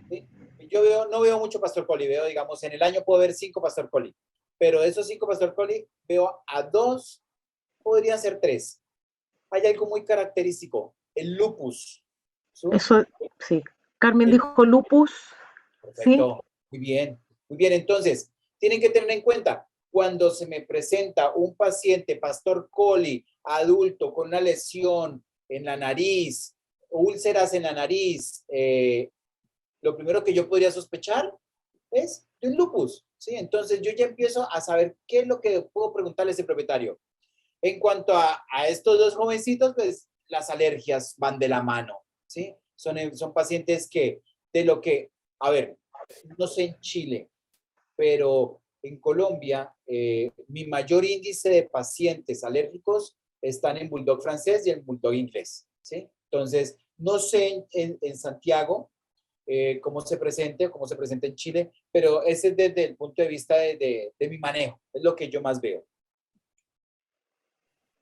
¿Sí? Yo no veo mucho pastor collie, veo, digamos, en el año puedo ver 5 pastor collie, pero de esos 5 pastor collie veo a 2, podrían ser 3. Hay algo muy característico, el lupus. ¿Sí? Eso, sí. Carmen dijo lupus. Perfecto, Sí. muy bien, muy bien. Entonces, tienen que tener en cuenta, cuando se me presenta un paciente pastor collie adulto con una lesión en la nariz, úlceras en la nariz, lo primero que yo podría sospechar es de un lupus, ¿sí? Entonces yo ya empiezo a saber qué es lo que puedo preguntarle a ese propietario. En cuanto a estos 2 jovencitos, pues las alergias van de la mano, ¿sí? Son pacientes que, de lo que, a ver, no sé en Chile, pero en Colombia, mi mayor índice de pacientes alérgicos están en bulldog francés y en bulldog inglés, ¿sí? Entonces, no sé en Santiago cómo se presenta en Chile, pero ese es desde el punto de vista de mi manejo, es lo que yo más veo.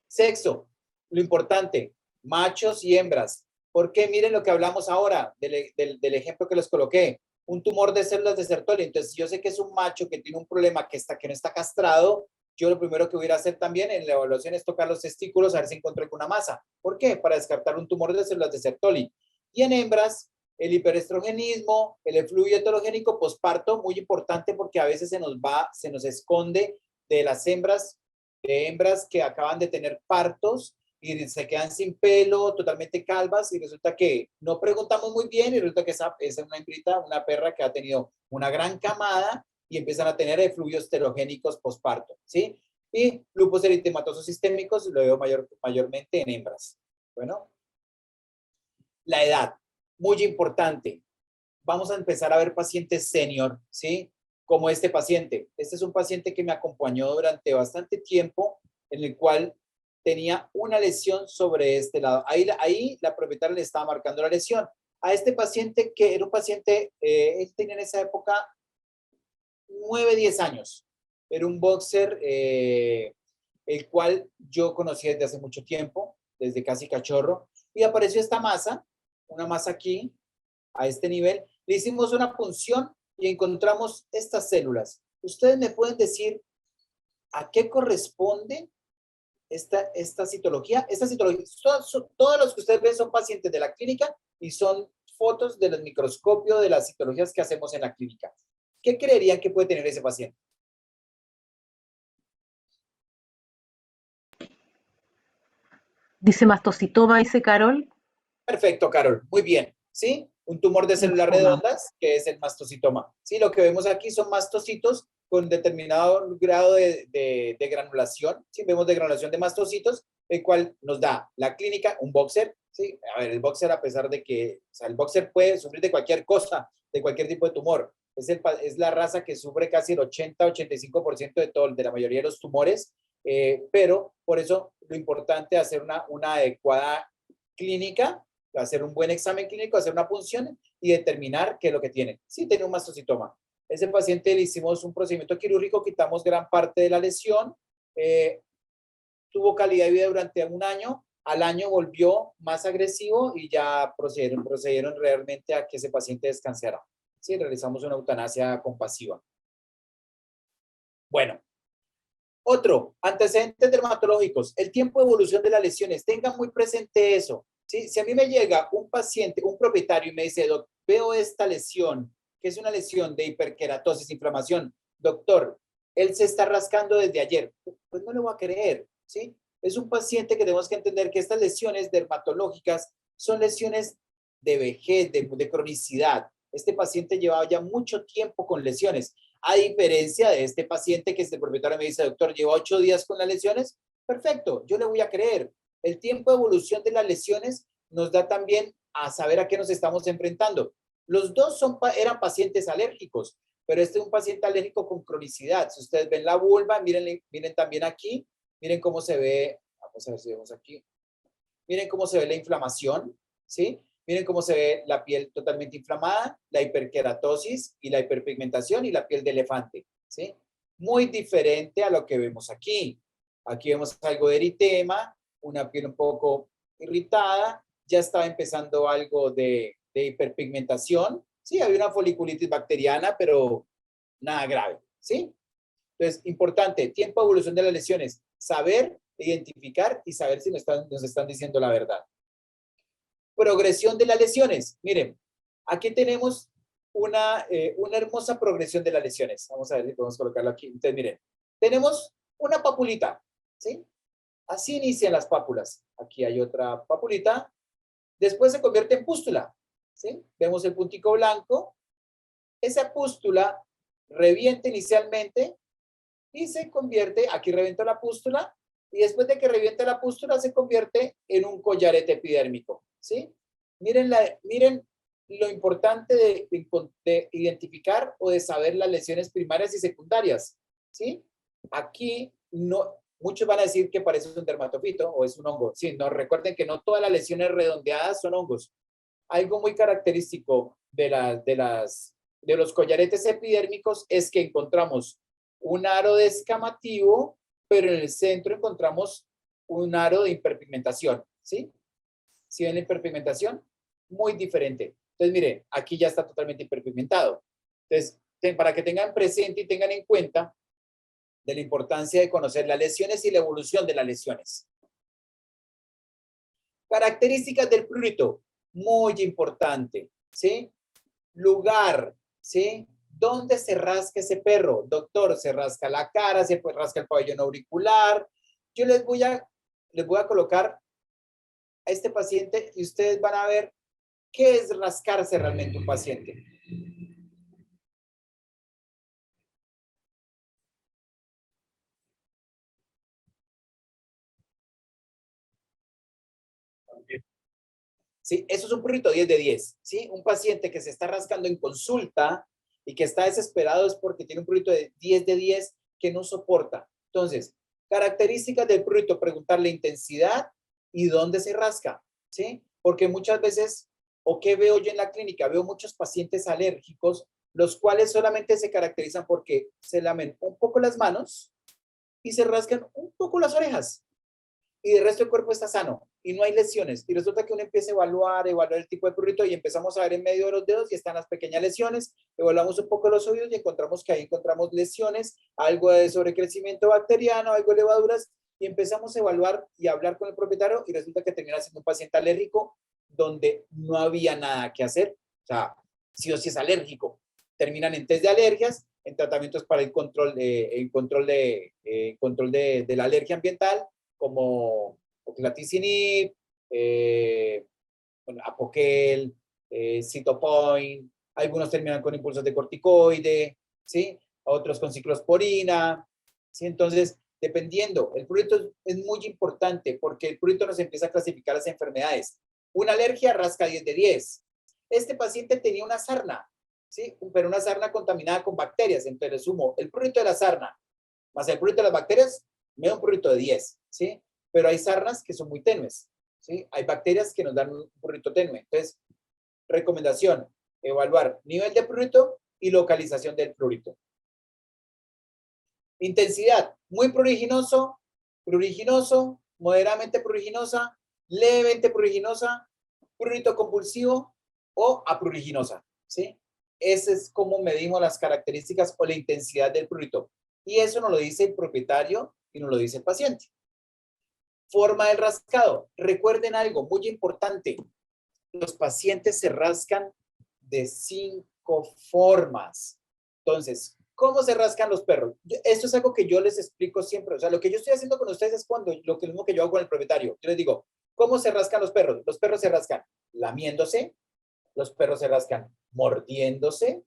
Sexo, lo importante, machos y hembras. ¿Por qué? Miren lo que hablamos ahora del ejemplo que les coloqué. Un tumor de células de Sertoli. Entonces, si yo sé que es un macho que tiene un problema que no está castrado, yo lo primero que voy a hacer también en la evaluación es tocar los testículos a ver si encuentro alguna masa. ¿Por qué? Para descartar un tumor de células de Sertoli. Y en hembras, el hiperestrogenismo, el efluvio heterogénico posparto, muy importante porque a veces se nos esconde de las hembras, de hembras que acaban de tener partos y se quedan sin pelo, totalmente calvas, y resulta que no preguntamos muy bien y resulta que esa es una hembrita, una perra que ha tenido una gran camada y empiezan a tener efluvios heterogénicos posparto, ¿sí? Y lupus eritematosos sistémicos lo veo mayormente en hembras. Bueno, la edad, muy importante. Vamos a empezar a ver pacientes senior, ¿sí? Como este paciente. Este es un paciente que me acompañó durante bastante tiempo, en el cual tenía una lesión sobre este lado. Ahí la propietaria le estaba marcando la lesión. A este paciente, que era un paciente, él tenía en esa época 9, 10 años. Era un boxer, el cual yo conocí desde hace mucho tiempo, desde casi cachorro, y apareció esta masa, una masa aquí, a este nivel. Le hicimos una punción y encontramos estas células. ¿Ustedes me pueden decir a qué corresponde esta citología? Esta citología, todos los que ustedes ven son pacientes de la clínica y son fotos del microscopio de las citologías que hacemos en la clínica. ¿Qué creerían que puede tener ese paciente? Dice mastocitoma, dice Carol. Perfecto, Carol. Muy bien. ¿Sí? Un tumor de células redondas, que es el mastocitoma. ¿Sí? Lo que vemos aquí son mastocitos con determinado grado de granulación. ¿Sí? Vemos degranulación de mastocitos, el cual nos da la clínica, un boxer. ¿Sí? A ver, el boxer, a pesar de que, o sea, el boxer puede sufrir de cualquier cosa, de cualquier tipo de tumor. Es la raza que sufre casi el 80-85% de la mayoría de los tumores, pero por eso lo importante es hacer una adecuada clínica, hacer un buen examen clínico, hacer una punción y determinar qué es lo que tiene. Sí, tiene un mastocitoma. Ese paciente le hicimos un procedimiento quirúrgico, quitamos gran parte de la lesión, tuvo calidad de vida durante un año, al año volvió más agresivo y ya procedieron realmente a que ese paciente descansara. Sí, realizamos una eutanasia compasiva. Bueno, otro, antecedentes dermatológicos, el tiempo de evolución de las lesiones, tengan muy presente eso. ¿Sí? Si a mí me llega un paciente, un propietario y me dice, doc, veo esta lesión, que es una lesión de hiperkeratosis, inflamación, doctor, él se está rascando desde ayer, pues no le voy a creer, ¿sí? Es un paciente que tenemos que entender que estas lesiones dermatológicas son lesiones de vejez, de cronicidad. Este paciente llevaba ya mucho tiempo con lesiones, a diferencia de este paciente que este propietario me dice, doctor, lleva 8 días con las lesiones. Perfecto, yo le voy a creer. El tiempo de evolución de las lesiones nos da también a saber a qué nos estamos enfrentando. Los dos eran pacientes alérgicos, pero este es un paciente alérgico con cronicidad. Si ustedes ven la vulva, miren también aquí, miren cómo se ve, vamos a ver si vemos aquí, miren cómo se ve la inflamación, ¿sí? Miren cómo se ve la piel totalmente inflamada, la hiperkeratosis y la hiperpigmentación y la piel de elefante, ¿sí? Muy diferente a lo que vemos aquí. Aquí vemos algo de eritema, una piel un poco irritada, ya estaba empezando algo de hiperpigmentación, sí, había una foliculitis bacteriana, pero nada grave, ¿sí? Entonces, importante, tiempo de evolución de las lesiones, saber, identificar y saber si nos están diciendo la verdad. Progresión de las lesiones. Miren, aquí tenemos una hermosa progresión de las lesiones. Vamos a ver si podemos colocarlo aquí. Entonces, miren, tenemos una papulita, ¿sí? Así inician las pápulas. Aquí hay otra papulita. Después se convierte en pústula, ¿sí? Vemos el puntico blanco. Esa pústula revienta inicialmente y se convierte, aquí revienta la pústula, y después de que revienta la pústula se convierte en un collarete epidérmico, ¿sí? Miren lo importante de identificar o de saber las lesiones primarias y secundarias, ¿sí? Aquí no, muchos van a decir que parece un dermatofito o es un hongo. Sí, no, recuerden que no todas las lesiones redondeadas son hongos. Algo muy característico de los collaretes epidérmicos es que encontramos un aro descamativo, pero en el centro encontramos un aro de hiperpigmentación, ¿sí? ¿Sí ven la hiperpigmentación? Muy diferente. Entonces, mire, aquí ya está totalmente hiperpigmentado. Entonces, para que tengan presente y tengan en cuenta de la importancia de conocer las lesiones y la evolución de las lesiones. Características del prurito, muy importante, ¿sí? Lugar, ¿sí? ¿Dónde se rasca ese perro? Doctor, se rasca la cara, se rasca el pabellón auricular. Yo les voy a colocar a este paciente y ustedes van a ver qué es rascarse realmente un paciente. ¿Sí? Eso es un prurito 10 de 10, ¿sí? Un paciente que se está rascando en consulta y que está desesperado es porque tiene un prurito de 10 de 10 que no soporta. Entonces, características del prurito, preguntarle intensidad y dónde se rasca, ¿sí? Porque muchas veces, o qué veo yo en la clínica, veo muchos pacientes alérgicos, los cuales solamente se caracterizan porque se lamen un poco las manos y se rascan un poco las orejas. Y el resto del cuerpo está sano y no hay lesiones. Y resulta que uno empieza a evaluar el tipo de prurito y empezamos a ver en medio de los dedos y están las pequeñas lesiones. Evaluamos un poco los oídos y encontramos que ahí encontramos lesiones, algo de sobrecrecimiento bacteriano, algo de levaduras, y empezamos a evaluar y a hablar con el propietario y resulta que termina siendo un paciente alérgico donde no había nada que hacer. O sea, sí o sí es alérgico. Terminan en test de alergias, en tratamientos para el control de la alergia ambiental, como oclaticinib, Apoquel, Cytopoint, algunos terminan con impulsos de corticoide, ¿sí? Otros con ciclosporina, ¿sí? Entonces, dependiendo, el prurito es muy importante porque el prurito nos empieza a clasificar las enfermedades. Una alergia rasca 10 de 10. Este paciente tenía una sarna, ¿sí? Pero una sarna contaminada con bacterias, entonces sumo el prurito de la sarna más el prurito de las bacterias, me da un prurito de 10, ¿sí? Pero hay sarnas que son muy tenues, ¿sí? Hay bacterias que nos dan un prurito tenue. Entonces, recomendación, evaluar nivel de prurito y localización del prurito. Intensidad, muy pruriginoso, moderadamente pruriginosa, levemente pruriginosa, prurito compulsivo o apruriginosa, ¿sí? Ese es como medimos las características o la intensidad del prurito. Y eso nos lo dice el propietario y nos lo dice el paciente. Forma del rascado. Recuerden algo muy importante. Los pacientes se rascan de 5 formas. Entonces, ¿cómo se rascan los perros? Esto es algo que yo les explico siempre. O sea, lo que yo estoy haciendo con ustedes es lo mismo que yo hago con el propietario. Yo les digo, ¿cómo se rascan los perros? Los perros se rascan lamiéndose, los perros se rascan mordiéndose,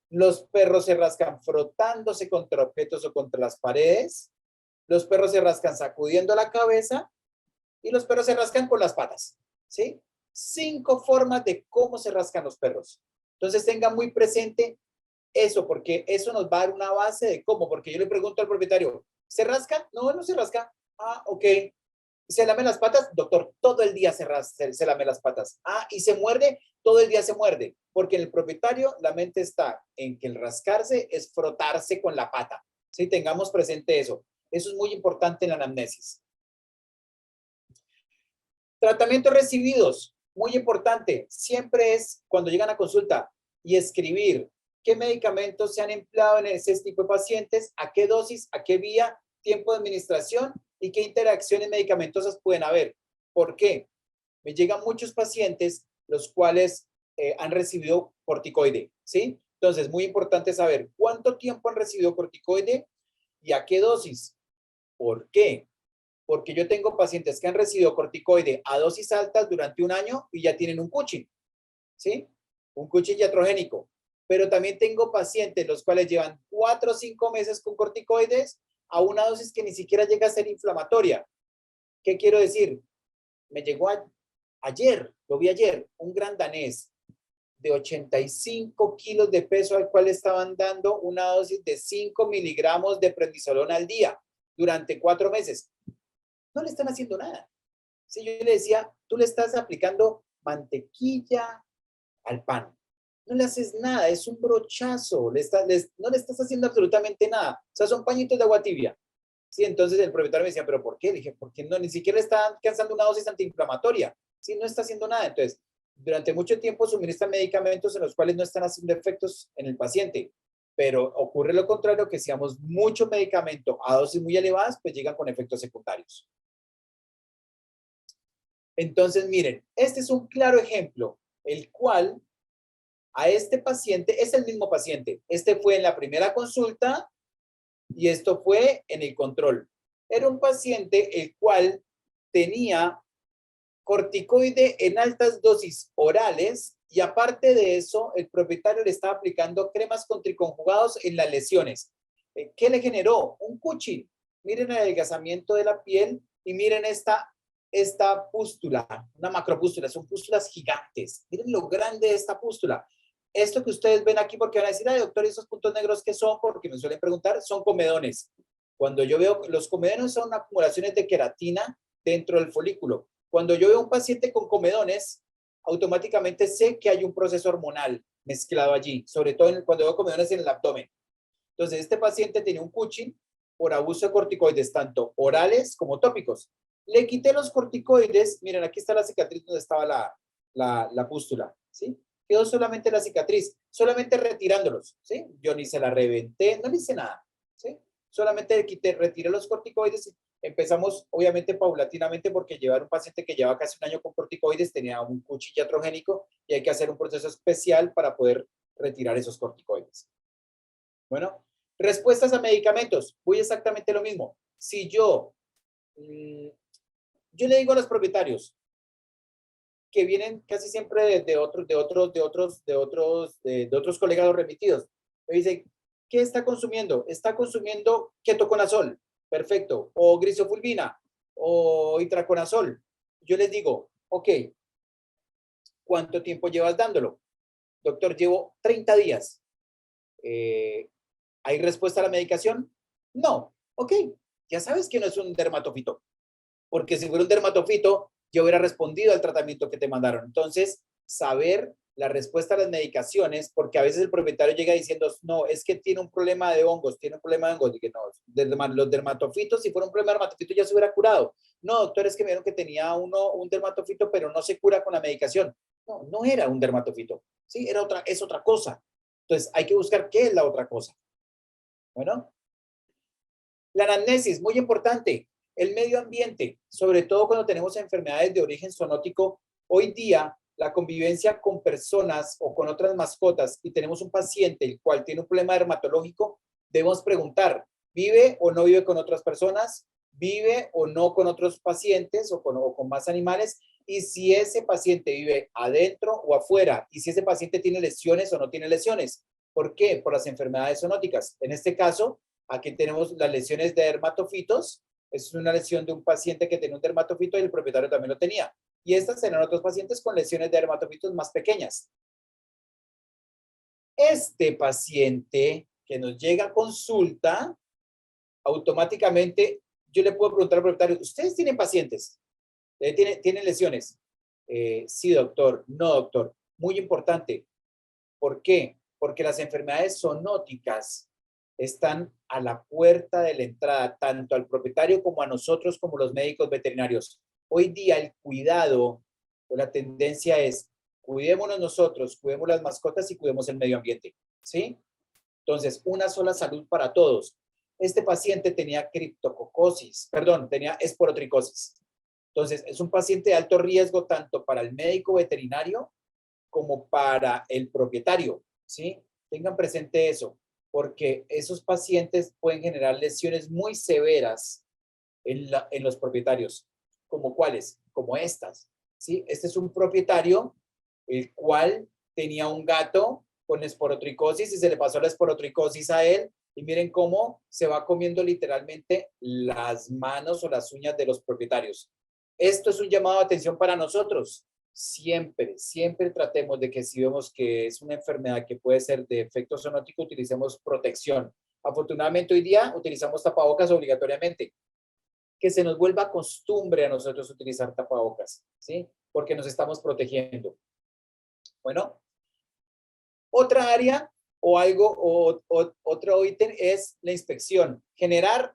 los perros se rascan frotándose contra objetos o contra las paredes, los perros se rascan sacudiendo la cabeza y los perros se rascan con las patas, ¿sí? 5 formas de cómo se rascan los perros. Entonces tenga muy presente eso, porque eso nos va a dar una base de cómo, porque yo le pregunto al propietario, ¿se rasca? No, no se rasca. Ah, ok. ¿Se lame las patas? Doctor, todo el día se lame las patas. Ah, ¿y se muerde? Todo el día se muerde, porque en el propietario la mente está en que el rascarse es frotarse con la pata. ¿Sí? Tengamos presente eso. Eso es muy importante en la anamnesis. Tratamientos recibidos, muy importante. Siempre es cuando llegan a consulta y escribir qué medicamentos se han empleado en ese tipo de pacientes, a qué dosis, a qué vía, tiempo de administración y qué interacciones medicamentosas pueden haber. ¿Por qué? Me llegan muchos pacientes los cuales han recibido corticoide, ¿sí? Entonces, muy importante saber cuánto tiempo han recibido corticoide y a qué dosis. ¿Por qué? Porque yo tengo pacientes que han recibido corticoide a dosis altas durante un año y ya tienen un Cushing, ¿sí? Un Cushing iatrogénico. Pero también tengo pacientes los cuales llevan 4 o 5 meses con corticoides a una dosis que ni siquiera llega a ser inflamatoria. ¿Qué quiero decir? Me llegó ayer, lo vi ayer, un gran danés de 85 kilos de peso al cual estaban dando una dosis de 5 miligramos de prednisolona al día durante 4 meses. No le están haciendo nada. Si yo le decía, tú le estás aplicando mantequilla al pan. No le haces nada, es un brochazo, no le estás haciendo absolutamente nada. O sea, son pañitos de agua tibia. Sí, entonces el propietario me decía, ¿pero por qué? Le dije, porque no, ni siquiera le está alcanzando una dosis antiinflamatoria. Sí, no está haciendo nada. Entonces, durante mucho tiempo suministran medicamentos en los cuales no están haciendo efectos en el paciente. Pero ocurre lo contrario, que si damos mucho medicamento a dosis muy elevadas, pues llegan con efectos secundarios. Entonces, miren, este es un claro ejemplo, el cual a este paciente, es el mismo paciente. Este fue en la primera consulta y esto fue en el control. Era un paciente el cual tenía corticoide en altas dosis orales y aparte de eso, el propietario le estaba aplicando cremas con triconjugados en las lesiones. ¿Qué le generó? Un Cushing. Miren el adelgazamiento de la piel y miren esta pústula, una macropústula, son pústulas gigantes. Miren lo grande de esta pústula. Esto que ustedes ven aquí, porque van a decir, ay, doctor, ¿esos puntos negros qué son? Porque me suelen preguntar, son comedones. Cuando yo veo, los comedones son acumulaciones de queratina dentro del folículo. Cuando yo veo un paciente con comedones, automáticamente sé que hay un proceso hormonal mezclado allí, sobre todo cuando veo comedones en el abdomen. Entonces, este paciente tenía un Cushing por abuso de corticoides, tanto orales como tópicos. Le quité los corticoides, miren, aquí está la cicatriz donde estaba la pústula, ¿sí? Quedó solamente la cicatriz, solamente retirándolos, ¿sí? Yo ni se la reventé, no le hice nada, ¿sí? Solamente retiré los corticoides y empezamos, obviamente, paulatinamente, porque llevar un paciente que lleva casi un año con corticoides tenía un Cushing iatrogénico y hay que hacer un proceso especial para poder retirar esos corticoides. Bueno, respuestas a medicamentos, voy exactamente lo mismo. Si yo le digo a los propietarios que vienen casi siempre de otros colegas remitidos, me dicen, ¿qué está consumiendo? Está consumiendo ketoconazol, perfecto, o grisofulvina, o itraconazol. Yo les digo, ok, ¿cuánto tiempo llevas dándolo? Doctor, llevo 30 días. ¿Hay respuesta a la medicación? No. Ok, ya sabes que no es un dermatofito, porque si fuera un dermatofito, yo hubiera respondido al tratamiento que te mandaron. Entonces, saber la respuesta a las medicaciones, porque a veces el propietario llega diciendo, no, es que tiene un problema de hongos, tiene un problema de hongos. Dije, no, los dermatofitos, si fuera un problema de dermatofito, ya se hubiera curado. No, doctor, es que me dijeron que tenía un dermatofito, pero no se cura con la medicación. No, no era un dermatofito. Sí, es otra cosa. Entonces, hay que buscar qué es la otra cosa. Bueno, la anamnesis, muy importante. El medio ambiente, sobre todo cuando tenemos enfermedades de origen zoonótico, hoy día la convivencia con personas o con otras mascotas y tenemos un paciente el cual tiene un problema dermatológico, debemos preguntar, ¿vive o no vive con otras personas? ¿Vive o no con otros pacientes o con más animales? y si ese paciente vive adentro o afuera, y si ese paciente tiene lesiones o no tiene lesiones. ¿Por qué? Por las enfermedades zoonóticas. En este caso, aquí tenemos las lesiones de dermatofitos. Es una lesión de un paciente que tenía un dermatofito y el propietario también lo tenía. Y estas eran otros pacientes con lesiones de dermatofitos más pequeñas. Este paciente que nos llega a consulta, automáticamente yo le puedo preguntar al propietario, ¿ustedes tienen pacientes? ¿Tienen lesiones? Sí, doctor. No, doctor. Muy importante. ¿Por qué? Porque las enfermedades zoonóticas están a la puerta de la entrada, tanto al propietario como a nosotros, como los médicos veterinarios. Hoy día el cuidado o la tendencia es, cuidémonos nosotros, cuidemos las mascotas y cuidemos el medio ambiente, ¿sí? Entonces, una sola salud para todos. Este paciente tenía criptococosis, perdón, tenía esporotricosis. Entonces, es un paciente de alto riesgo tanto para el médico veterinario como para el propietario, ¿sí? Tengan presente eso, porque esos pacientes pueden generar lesiones muy severas en los propietarios. ¿Como cuáles? Como estas, ¿sí? Este es un propietario el cual tenía un gato con esporotricosis y se le pasó la esporotricosis a él y miren cómo se va comiendo literalmente las manos o las uñas de los propietarios. Esto es un llamado de atención para nosotros. Siempre, siempre tratemos de que si vemos que es una enfermedad que puede ser de efecto zoonótico, utilicemos protección. Afortunadamente hoy día utilizamos tapabocas obligatoriamente. Que se nos vuelva costumbre a nosotros utilizar tapabocas, ¿sí? Porque nos estamos protegiendo. Bueno, otra área o algo, otro ítem es la inspección. General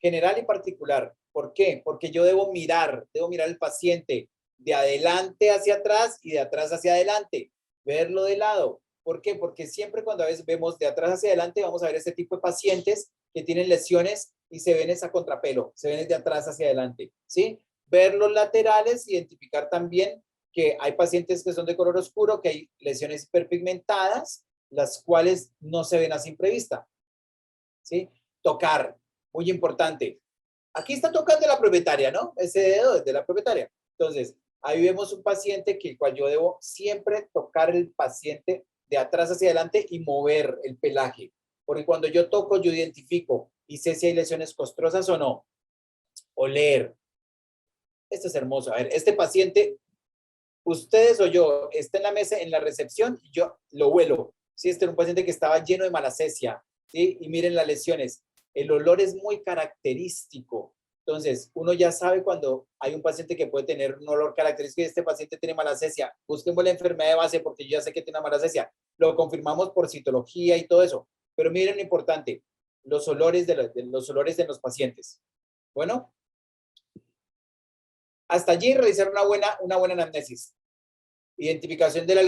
y particular. ¿Por qué? Porque yo debo mirar el paciente de adelante hacia atrás y de atrás hacia adelante. Verlo de lado. ¿Por qué? Porque siempre cuando a veces vemos de atrás hacia adelante, vamos a ver este tipo de pacientes que tienen lesiones y se ven esa contrapelo, se ven de atrás hacia adelante, ¿sí? Ver los laterales, identificar también que hay pacientes que son de color oscuro, que hay lesiones hiperpigmentadas, las cuales no se ven a simple vista, ¿sí? Tocar, muy importante. Aquí está tocando la propietaria, ¿no? Ese dedo es de la propietaria. Entonces, ahí vemos un paciente que el cual yo debo siempre tocar el paciente de atrás hacia adelante y mover el pelaje. Porque cuando yo toco, yo identifico y sé si hay lesiones costrosas o no. Oler. Esto es hermoso. A ver, este paciente, ustedes o yo, está en la mesa, en la recepción, y yo lo huelo. Sí, este era un paciente que estaba lleno de malacesia, ¿sí? Y miren las lesiones. El olor es muy característico. Entonces, uno ya sabe cuando hay un paciente que puede tener un olor característico y este paciente tiene malacesia. Busquemos la enfermedad de base porque yo ya sé que tiene malacesia. Lo confirmamos por citología y todo eso. Pero miren lo importante, los olores de los pacientes. Bueno, hasta allí realizar una buena anamnesis. Identificación de las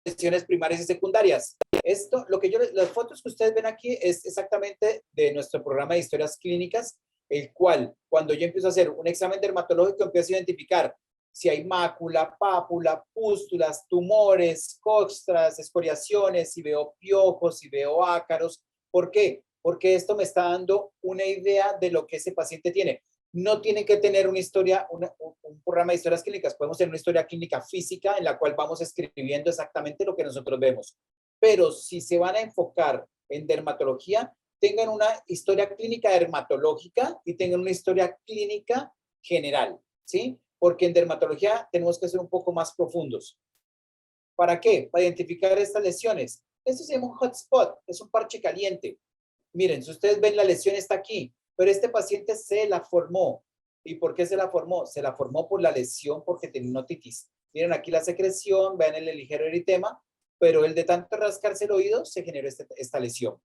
lesiones primarias y secundarias. Esto, las fotos que ustedes ven aquí es exactamente de nuestro programa de historias clínicas, el cual, cuando yo empiezo a hacer un examen dermatológico, empiezo a identificar si hay mácula, pápula, pústulas, tumores, costras, escoriaciones, si veo piojos, si veo ácaros. ¿Por qué? Porque esto me está dando una idea de lo que ese paciente tiene. No tienen que tener una historia, un programa de historias clínicas. Podemos tener una historia clínica física en la cual vamos escribiendo exactamente lo que nosotros vemos. Pero si se van a enfocar en dermatología, tengan una historia clínica dermatológica y tengan una historia clínica general, ¿sí? Porque en dermatología tenemos que ser un poco más profundos. ¿Para qué? Para identificar estas lesiones. Esto se llama un hotspot, es un parche caliente. Miren, si ustedes ven, la lesión está aquí, pero este paciente se la formó. ¿Y por qué se la formó? Se la formó por la lesión porque tenía una otitis. Miren aquí la secreción, vean el ligero eritema, pero el de tanto rascarse el oído se generó esta lesión.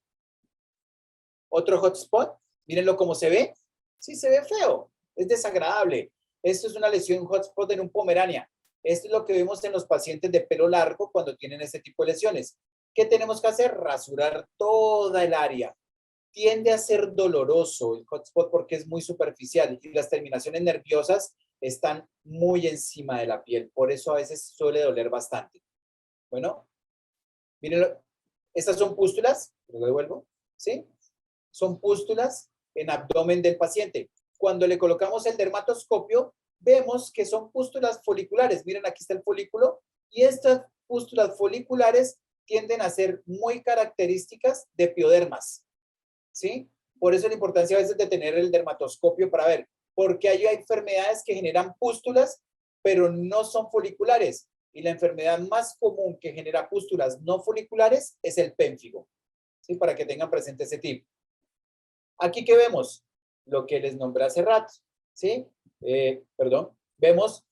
Otro hotspot, mírenlo cómo se ve. Sí, se ve feo, es desagradable. Esto es una lesión hotspot en un pomerania. Esto es lo que vemos en los pacientes de pelo largo cuando tienen este tipo de lesiones. ¿Qué tenemos que hacer? Rasurar toda el área. Tiende a ser doloroso el hotspot porque es muy superficial y las terminaciones nerviosas están muy encima de la piel. Por eso a veces suele doler bastante. Bueno, miren, estas son pústulas, lo devuelvo, ¿sí? Son pústulas en abdomen del paciente. Cuando le colocamos el dermatoscopio, vemos que son pústulas foliculares. Miren, aquí está el folículo. Y estas pústulas foliculares tienden a ser muy características de piodermas, ¿sí? Por eso la importancia a veces de tener el dermatoscopio para ver, porque hay enfermedades que generan pústulas, pero no son foliculares. Y la enfermedad más común que genera pústulas no foliculares es el pénfigo, ¿sí? Para que tengan presente ese tip. Aquí que vemos lo que les nombré hace rato, ¿sí? Vemos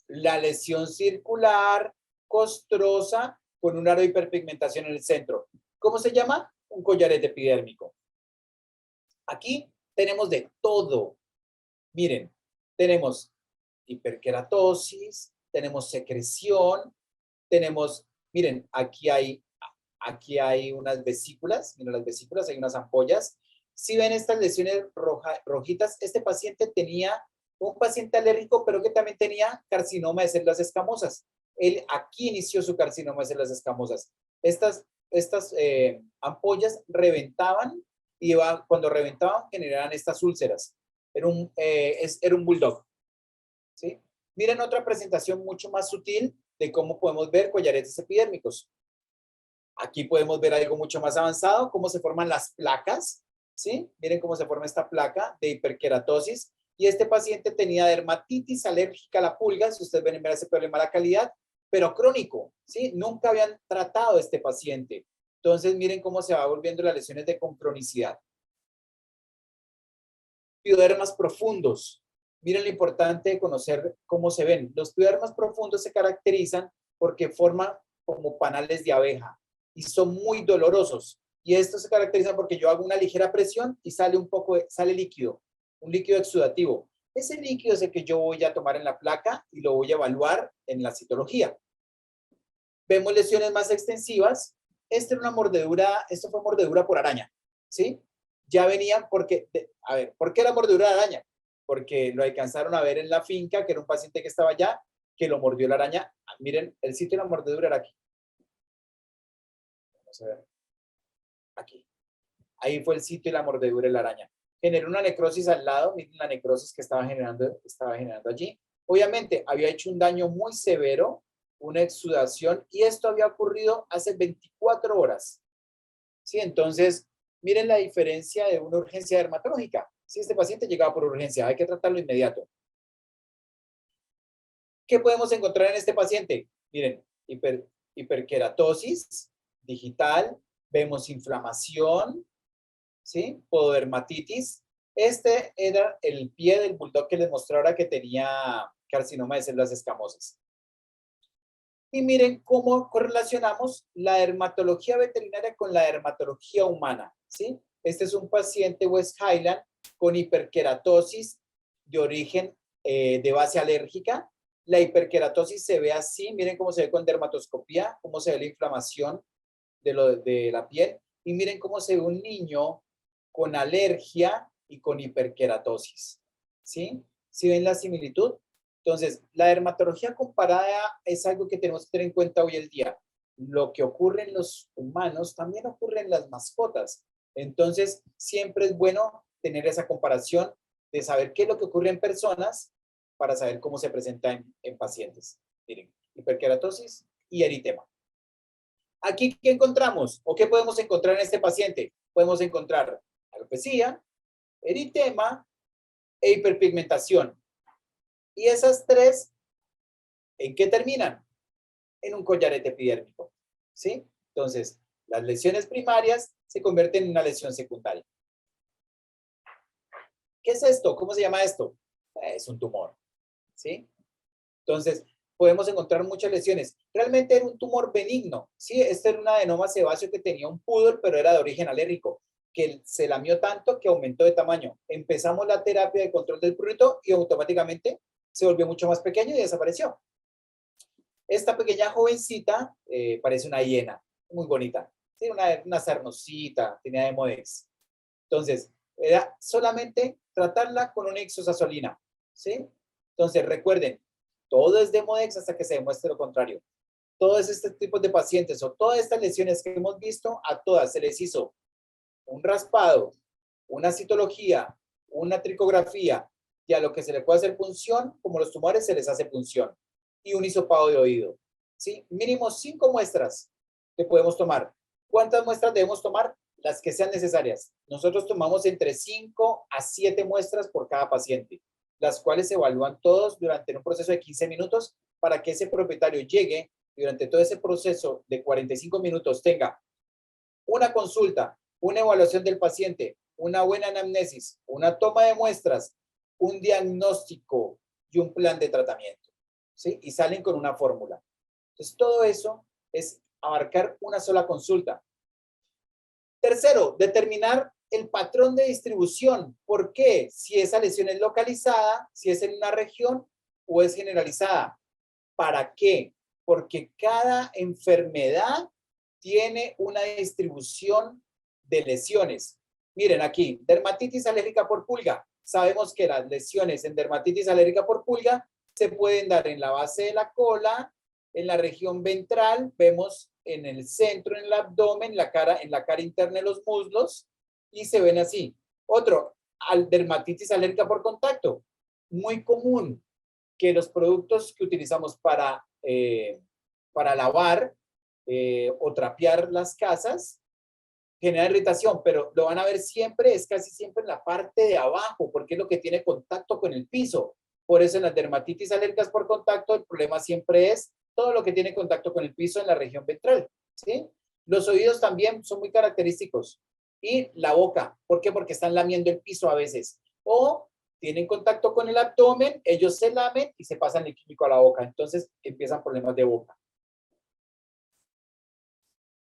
la lesión circular costrosa con un aro de hiperpigmentación en el centro. ¿Cómo se llama? Un collarete epidérmico. Aquí tenemos de todo. Miren, tenemos hiperkeratosis, tenemos secreción, tenemos, miren, aquí hay unas vesículas, miren las vesículas, hay unas ampollas. Si ven estas lesiones rojitas, este paciente tenía un paciente alérgico, pero que también tenía carcinoma de células escamosas. Él aquí inició su carcinoma de células escamosas. Estas ampollas reventaban y cuando reventaban generaban estas úlceras. Era un bulldog, ¿sí? Miren otra presentación mucho más sutil de cómo podemos ver collaretes epidérmicos. Aquí podemos ver algo mucho más avanzado, cómo se forman las placas, ¿sí? Miren cómo se forma esta placa de hiperkeratosis. Y este paciente tenía dermatitis alérgica a la pulga, si ustedes ven ese problema de la calidad, pero crónico, ¿sí? Nunca habían tratado a este paciente. Entonces, miren cómo se va volviendo las lesiones de con cronicidad. Piodermas profundos. Miren lo importante de conocer cómo se ven. Los piodermas profundos se caracterizan porque forman como panales de abeja y son muy dolorosos. Y estos se caracterizan porque yo hago una ligera presión y sale sale líquido, un líquido exudativo. Ese líquido es el que yo voy a tomar en la placa y lo voy a evaluar en la citología. Vemos lesiones más extensivas. Esta era una mordedura, esto fue mordedura por araña, ¿sí? Ya venían porque, a ver, ¿por qué la mordedura de araña? Porque lo alcanzaron a ver en la finca, que era un paciente que estaba allá, que lo mordió la araña. Miren, el sitio de la mordedura era aquí. Vamos a ver. Aquí. Ahí fue el sitio de la mordedura de la araña. Generó una necrosis al lado, miren la necrosis que estaba generando allí. Obviamente, había hecho un daño muy severo, una exudación, y esto había ocurrido hace 24 horas. ¿Sí? Entonces, miren la diferencia de una urgencia dermatológica. Si este paciente llegaba por urgencia, hay que tratarlo inmediato. ¿Qué podemos encontrar en este paciente? Miren, hiperkeratosis digital, vemos inflamación, ¿sí? Pododermatitis. Este era el pie del bulldog que les mostré ahora que tenía carcinoma de células escamosas. Y miren cómo correlacionamos la dermatología veterinaria con la dermatología humana, ¿sí? Este es un paciente West Highland con hiperkeratosis de origen de base alérgica. La hiperkeratosis se ve así, miren cómo se ve con dermatoscopía, cómo se ve la inflamación de la piel. Y miren cómo se ve un niño con alergia y con hiperkeratosis, ¿sí? ¿Sí ven la similitud? Entonces, la dermatología comparada es algo que tenemos que tener en cuenta hoy en día. Lo que ocurre en los humanos también ocurre en las mascotas. Entonces, siempre es bueno tener esa comparación de saber qué es lo que ocurre en personas para saber cómo se presenta en pacientes. Miren, hiperkeratosis y eritema. Aquí, ¿qué encontramos? ¿O qué podemos encontrar en este paciente? Podemos encontrar alopecia, eritema e hiperpigmentación. Y esas tres, ¿en qué terminan? En un collarete epidérmico, ¿sí? Entonces, las lesiones primarias se convierten en una lesión secundaria. ¿Qué es esto? ¿Cómo se llama esto? Es un tumor, ¿sí? Entonces, podemos encontrar muchas lesiones. Realmente era un tumor benigno, ¿sí? Este era un adenoma sebáceo que tenía un pudor, pero era de origen alérgico, que se lamió tanto que aumentó de tamaño. Empezamos la terapia de control del prurito y automáticamente se volvió mucho más pequeño y desapareció. Esta pequeña jovencita parece una hiena, muy bonita. Tiene una sarnosita, tenía Demodex. Entonces, era solamente tratarla con una ixosasolina, ¿sí? Entonces, recuerden, todo es Demodex hasta que se demuestre lo contrario. Todos estos tipos de pacientes o todas estas lesiones que hemos visto, a todas se les hizo un raspado, una citología, una tricografía, y a lo que se le puede hacer punción, como los tumores, se les hace punción. Y un hisopado de oído. ¿Sí? Mínimo 5 muestras que podemos tomar. ¿Cuántas muestras debemos tomar? Las que sean necesarias. Nosotros tomamos entre 5 a 7 muestras por cada paciente, las cuales se evalúan todos durante un proceso de 15 minutos para que ese propietario llegue y durante todo ese proceso de 45 minutos tenga una consulta, una evaluación del paciente, una buena anamnesis, una toma de muestras, un diagnóstico y un plan de tratamiento. ¿Sí? Y salen con una fórmula. Entonces, todo eso es abarcar una sola consulta. Tercero, determinar el patrón de distribución. ¿Por qué? Si esa lesión es localizada, si es en una región o es generalizada. ¿Para qué? Porque cada enfermedad tiene una distribución de lesiones. Miren aquí, dermatitis alérgica por pulga. Sabemos que las lesiones en dermatitis alérgica por pulga se pueden dar en la base de la cola, en la región ventral, vemos en el centro, en el abdomen, en la cara interna de los muslos, y se ven así. Otro, dermatitis alérgica por contacto. Muy común que los productos que utilizamos para lavar o trapear las casas generan irritación, pero lo van a ver siempre, es casi siempre en la parte de abajo, porque es lo que tiene contacto con el piso. Por eso en las dermatitis alérgicas por contacto, el problema siempre es todo lo que tiene contacto con el piso en la región ventral, ¿sí? Los oídos también son muy característicos. Y la boca, ¿por qué? Porque están lamiendo el piso a veces. O tienen contacto con el abdomen, ellos se lamen y se pasan el químico a la boca. Entonces empiezan problemas de boca.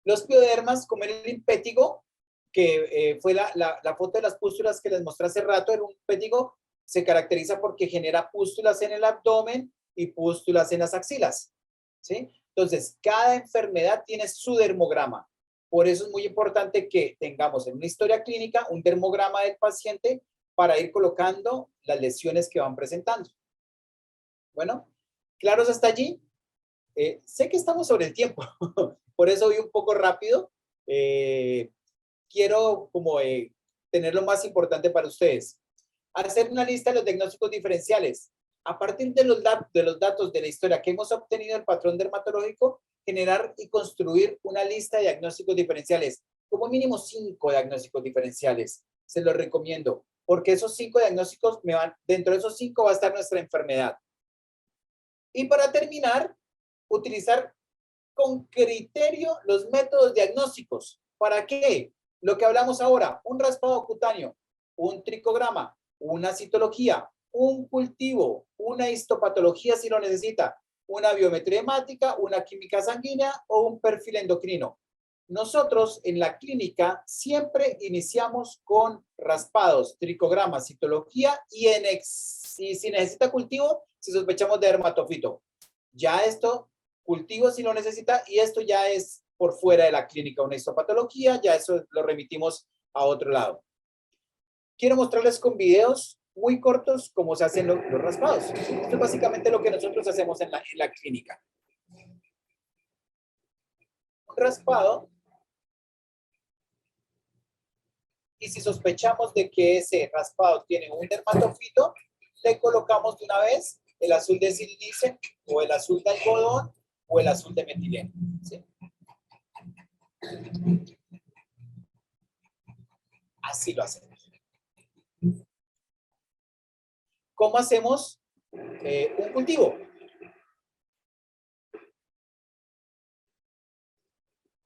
Los piodermas, como el impétigo, que fue la foto de las pústulas que les mostré hace rato, era un impétigo, se caracteriza porque genera pústulas en el abdomen y pústulas en las axilas, ¿sí? Entonces, cada enfermedad tiene su dermograma. Por eso es muy importante que tengamos en una historia clínica un dermograma del paciente para ir colocando las lesiones que van presentando. Bueno, ¿claros hasta allí? Sé que estamos sobre el tiempo, por eso voy un poco rápido. Quiero como tener lo más importante para ustedes. Hacer una lista de los diagnósticos diferenciales. A partir de los datos de la historia que hemos obtenido del patrón dermatológico, generar y construir una lista de diagnósticos diferenciales. Como mínimo 5 diagnósticos diferenciales. Se los recomiendo, porque esos 5 diagnósticos dentro de esos 5 va a estar nuestra enfermedad. Y para terminar, utilizar con criterio los métodos diagnósticos. ¿Para qué? Lo que hablamos ahora, un raspado cutáneo, un tricograma, una citología, un cultivo, una histopatología si lo necesita, una biometría hemática, una química sanguínea o un perfil endocrino. Nosotros en la clínica siempre iniciamos con raspados, tricogramas, citología y si necesita cultivo, si sospechamos de dermatofito. Ya esto, cultivo si lo necesita, y esto ya es por fuera de la clínica, una histopatología, ya eso lo remitimos a otro lado. Quiero mostrarles con videos muy cortos cómo se hacen los raspados. Esto es básicamente lo que nosotros hacemos en la clínica. Un raspado. Y si sospechamos de que ese raspado tiene un dermatofito, le colocamos de una vez el azul de silice o el azul de algodón o el azul de metileno. ¿Sí? Así lo hacemos. ¿Cómo hacemos un cultivo?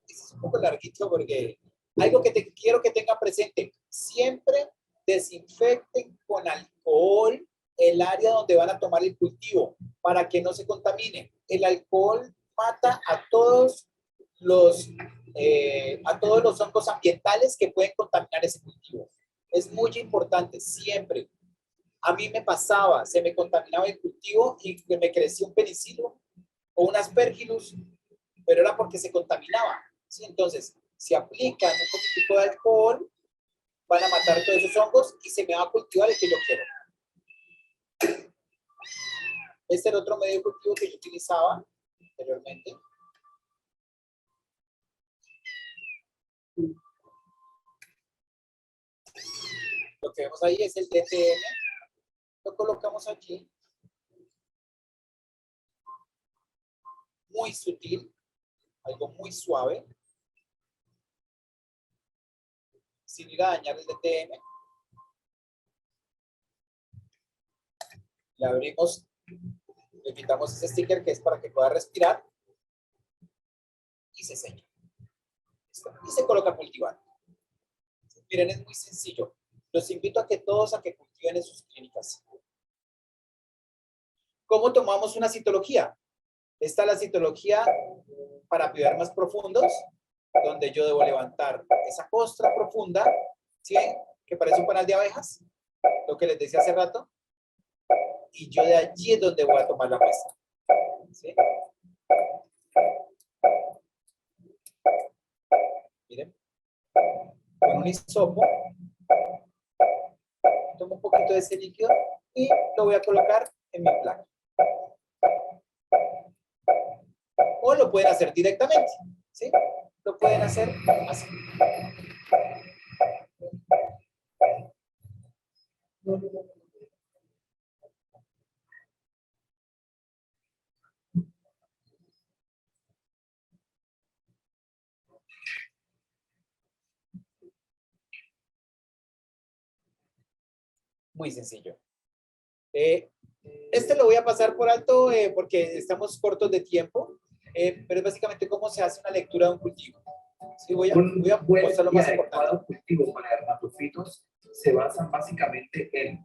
Es un poco larguito porque algo que quiero que tengan presente, siempre desinfecten con alcohol el área donde van a tomar el cultivo para que no se contamine. El alcohol mata a todos los hongos ambientales que pueden contaminar ese cultivo. Es muy importante, siempre. A mí me pasaba, se me contaminaba el cultivo y me crecía un penicilio o un aspergillus, pero era porque se contaminaba. ¿Sí? Entonces, si aplican un poquitico de alcohol, van a matar todos esos hongos y se me va a cultivar el que yo quiero. Este era otro medio de cultivo que yo utilizaba anteriormente. Lo que vemos ahí es el DTM. Lo colocamos allí. Muy sutil, algo muy suave. Sin ir a dañar el DTM. Le abrimos, le quitamos ese sticker que es para que pueda respirar. Y se seña. Y se coloca a cultivar. Miren, es muy sencillo. Los invito a que todos a que cultiven en sus clínicas. ¿Cómo tomamos una citología? Esta es la citología para piodermas profundos, donde yo debo levantar esa costra profunda, ¿sí? Que parece un panal de abejas, lo que les decía hace rato, y yo de allí es donde voy a tomar la muestra, ¿sí? Miren, con un hisopo, tomo un poquito de ese líquido y lo voy a colocar en mi placa. O lo pueden hacer directamente, ¿sí? Lo pueden hacer así. Muy sencillo. Este lo voy a pasar por alto porque estamos cortos de tiempo, pero es básicamente cómo se hace una lectura de un cultivo. Sí, voy a mostrar lo más importante. Cultivo para dermatofitos se basan básicamente en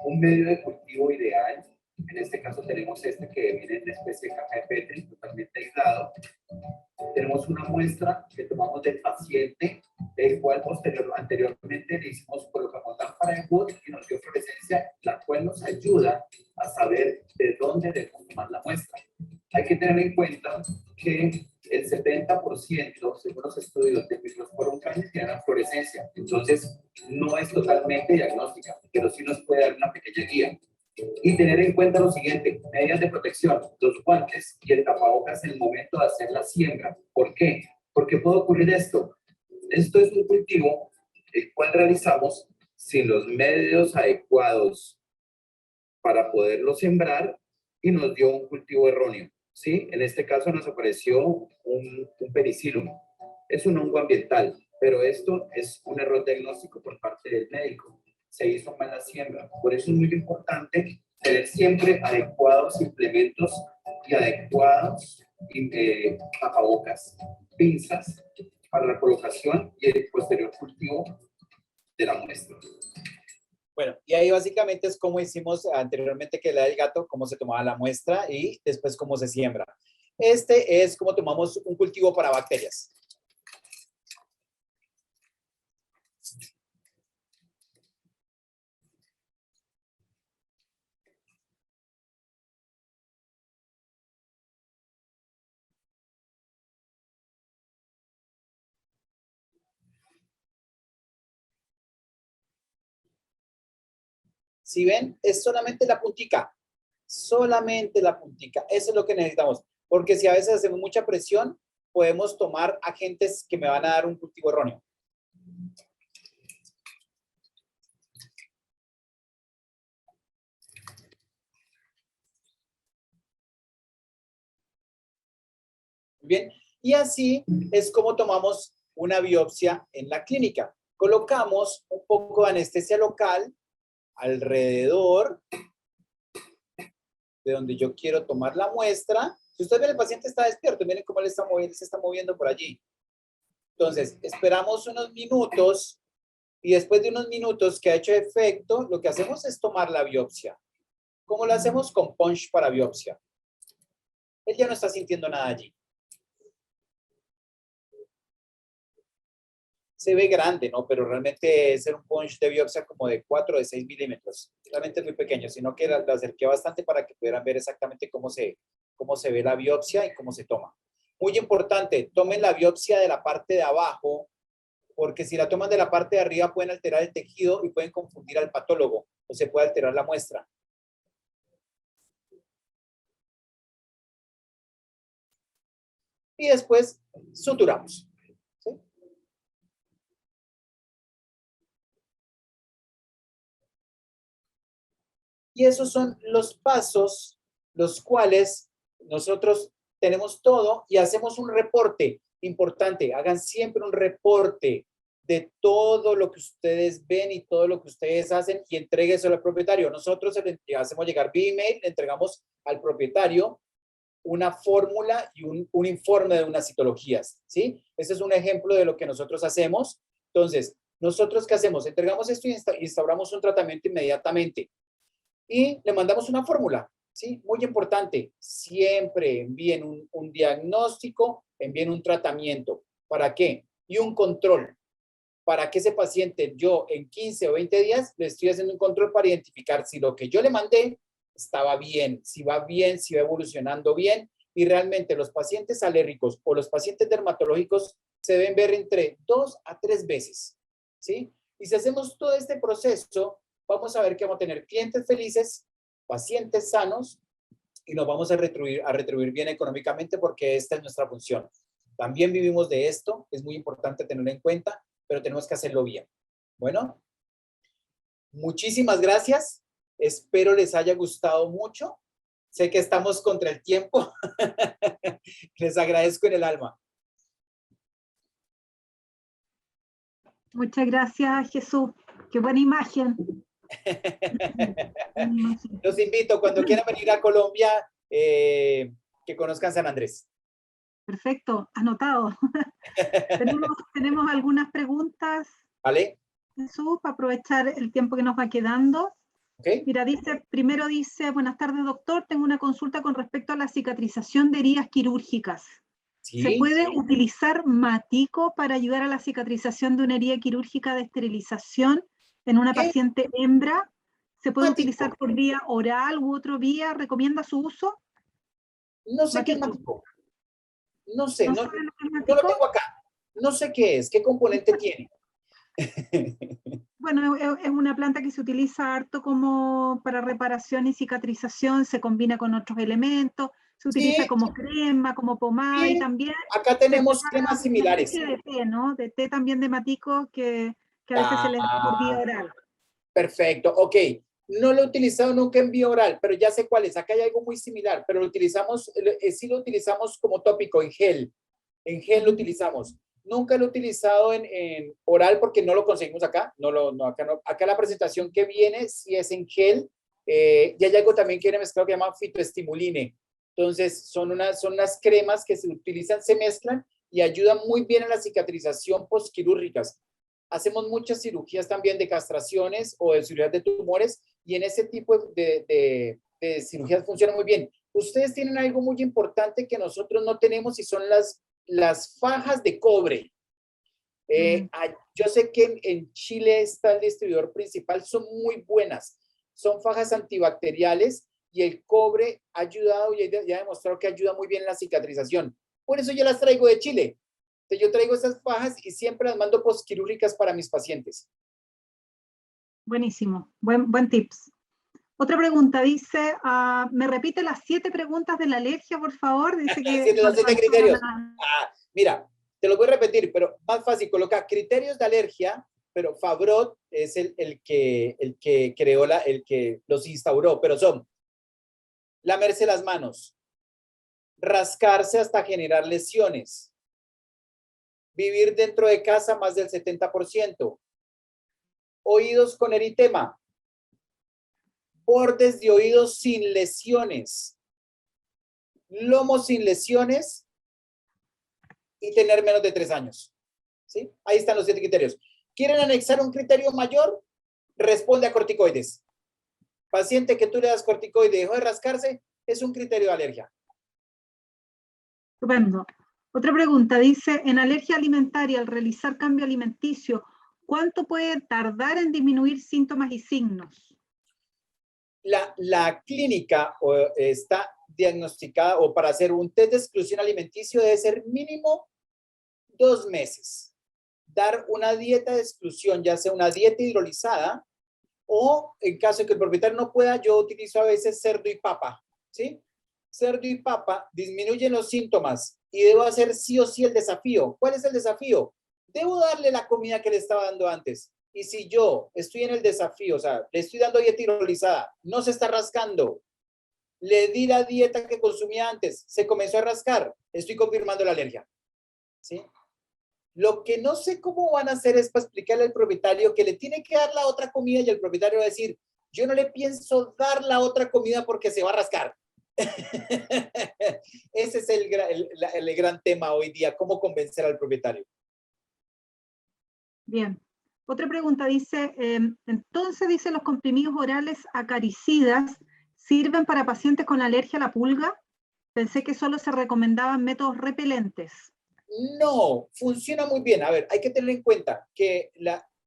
un medio de cultivo ideal. En este caso tenemos este que viene de especie de caja de Petri, totalmente aislado. Tenemos una muestra que tomamos del paciente, el cual anteriormente le hicimos, colocamos lámpara de Wood y nos dio fluorescencia, la cual nos ayuda a saber de dónde debemos tomar la muestra. Hay que tener en cuenta que el 70%, según los estudios de microsporum canis, tiene una fluorescencia. Entonces, no es totalmente diagnóstica, pero sí nos puede dar una pequeña guía. Y tener en cuenta lo siguiente: medidas de protección, los guantes y el tapabocas en el momento de hacer la siembra. ¿Por qué? Porque puede ocurrir esto. Esto es un cultivo el cual realizamos sin los medios adecuados para poderlo sembrar y nos dio un cultivo erróneo. ¿Sí? En este caso nos apareció un penicillium. Es un hongo ambiental, pero esto es un error diagnóstico por parte del médico. Se hizo mal la siembra. Por eso es muy importante tener siempre adecuados implementos y adecuados tapabocas, pinzas para la colocación y el posterior cultivo de la muestra. Bueno, y ahí básicamente es como hicimos anteriormente que la del gato, cómo se tomaba la muestra y después cómo se siembra. Este es cómo tomamos un cultivo para bacterias. Si ven, es solamente la puntica. Solamente la puntica. Eso es lo que necesitamos. Porque si a veces hacemos mucha presión, podemos tomar agentes que me van a dar un cultivo erróneo. Bien, y así es como tomamos una biopsia en la clínica. Colocamos un poco de anestesia local alrededor de donde yo quiero tomar la muestra. Si ustedes ven, el paciente está despierto, miren cómo él se está moviendo por allí. Entonces, esperamos unos minutos y después de unos minutos que ha hecho efecto, lo que hacemos es tomar la biopsia. ¿Cómo lo hacemos? Con punch para biopsia. Él ya no está sintiendo nada allí. Se ve grande, ¿no? Pero realmente es un punch de biopsia como de 4 o de 6 milímetros. Realmente es muy pequeño, sino que lo acerqué bastante para que pudieran ver exactamente cómo se ve la biopsia y cómo se toma. Muy importante, tomen la biopsia de la parte de abajo, porque si la toman de la parte de arriba pueden alterar el tejido y pueden confundir al patólogo o se puede alterar la muestra. Y después suturamos. Y esos son los pasos los cuales nosotros tenemos todo y hacemos un reporte importante. Hagan siempre un reporte de todo lo que ustedes ven y todo lo que ustedes hacen y entrégueselo al propietario. Nosotros le hacemos llegar vía email, le entregamos al propietario una fórmula y un informe de unas citologías, ¿sí? Ese es un ejemplo de lo que nosotros hacemos. Entonces, ¿nosotros qué hacemos? Entregamos esto y instauramos un tratamiento inmediatamente y le mandamos una fórmula, ¿sí? Muy importante, siempre envíen un diagnóstico, envíen un tratamiento. ¿Para qué? Y un control. Para que ese paciente, yo en 15 o 20 días, le estoy haciendo un control para identificar si lo que yo le mandé estaba bien, si va evolucionando bien, y realmente los pacientes alérgicos o los pacientes dermatológicos se deben ver entre 2 a 3 veces, ¿sí? Y si hacemos todo este proceso, vamos a ver que vamos a tener clientes felices, pacientes sanos, y nos vamos a retribuir bien económicamente porque esta es nuestra función. También vivimos de esto, es muy importante tenerlo en cuenta, pero tenemos que hacerlo bien. Bueno, muchísimas gracias. Espero les haya gustado mucho. Sé que estamos contra el tiempo. Les agradezco en el alma. Muchas gracias, Jesús. Qué buena imagen. Los invito, cuando quieran venir a Colombia, que conozcan San Andrés. Perfecto, anotado. Tenemos algunas preguntas, ¿Vale? Jesús, para aprovechar el tiempo que nos va quedando. Okay. Mira, primero dice, buenas tardes, doctor, tengo una consulta con respecto a la cicatrización de heridas quirúrgicas. ¿Sí? ¿Se puede utilizar matico para ayudar a la cicatrización de una herida quirúrgica de esterilización en una paciente hembra? ¿Se puede utilizar por vía oral u otra vía? ¿Recomienda su uso? No sé qué es matico. No sé, no lo tengo acá. No sé qué es, qué componente tiene. Bueno, es una planta que se utiliza harto como para reparación y cicatrización, se combina con otros elementos, se utiliza como crema, como pomada y también... Acá tenemos cremas similares. De té, ¿no? De té también de matico que a veces se le da por vía oral. Perfecto, ok. No lo he utilizado nunca en vía oral, pero ya sé cuál es. Acá hay algo muy similar, pero lo utilizamos, sí lo utilizamos como tópico, en gel. En gel lo utilizamos. Nunca lo he utilizado en oral porque no lo conseguimos acá. Acá no. Acá la presentación que viene sí es en gel. Y hay algo también que viene mezclado que se llama fitoestimuline. Entonces, son unas cremas que se utilizan, se mezclan y ayudan muy bien a la cicatrización postquirúrgicas. Hacemos muchas cirugías también de castraciones o de cirugías de tumores y en ese tipo de cirugías funciona muy bien. Ustedes tienen algo muy importante que nosotros no tenemos y son las fajas de cobre. Yo sé que en Chile está el distribuidor principal, son muy buenas. Son fajas antibacteriales y el cobre ha ayudado y ya ha demostrado que ayuda muy bien en la cicatrización. Por eso yo las traigo de Chile. Yo traigo estas fajas y siempre las mando postquirúrgicas para mis pacientes. Buenísimo, buen tips. Otra pregunta, dice, ¿me repite las 7 preguntas de la alergia, por favor? Dice que... Los 7 criterios. Mira, te lo voy a repetir, pero más fácil, coloca criterios de alergia, pero Fabrot es el que creó, el que los instauró, pero son lamerse las manos, rascarse hasta generar lesiones, vivir dentro de casa más del 70%, oídos con eritema, bordes de oídos sin lesiones, lomo sin lesiones y tener menos de 3 años. ¿Sí? Ahí están los 7 criterios. ¿Quieren anexar un criterio mayor? Responde a corticoides. Paciente que tú le das corticoide y dejó de rascarse, es un criterio de alergia. Estupendo. Otra pregunta, dice, en alergia alimentaria, al realizar cambio alimenticio, ¿cuánto puede tardar en disminuir síntomas y signos? La clínica está diagnosticada o para hacer un test de exclusión alimenticio debe ser mínimo 2 meses. Dar una dieta de exclusión, ya sea una dieta hidrolizada o en caso de que el propietario no pueda, yo utilizo a veces cerdo y papa, ¿sí? Cerdo y papa disminuyen los síntomas y debo hacer sí o sí el desafío. ¿Cuál es el desafío? Debo darle la comida que le estaba dando antes. Y si yo estoy en el desafío, o sea, le estoy dando dieta hidrolizada, no se está rascando, le di la dieta que consumía antes, se comenzó a rascar, estoy confirmando la alergia, ¿sí? Lo que no sé cómo van a hacer es para explicarle al propietario que le tiene que dar la otra comida y el propietario va a decir, yo no le pienso dar la otra comida porque se va a rascar. Ese es el gran tema hoy día, cómo convencer al propietario. Bien. Otra pregunta dice, entonces dice, los comprimidos orales acaricidas sirven para pacientes con alergia a la pulga. Pensé que solo se recomendaban métodos repelentes. No, funciona muy bien. A ver, hay que tener en cuenta que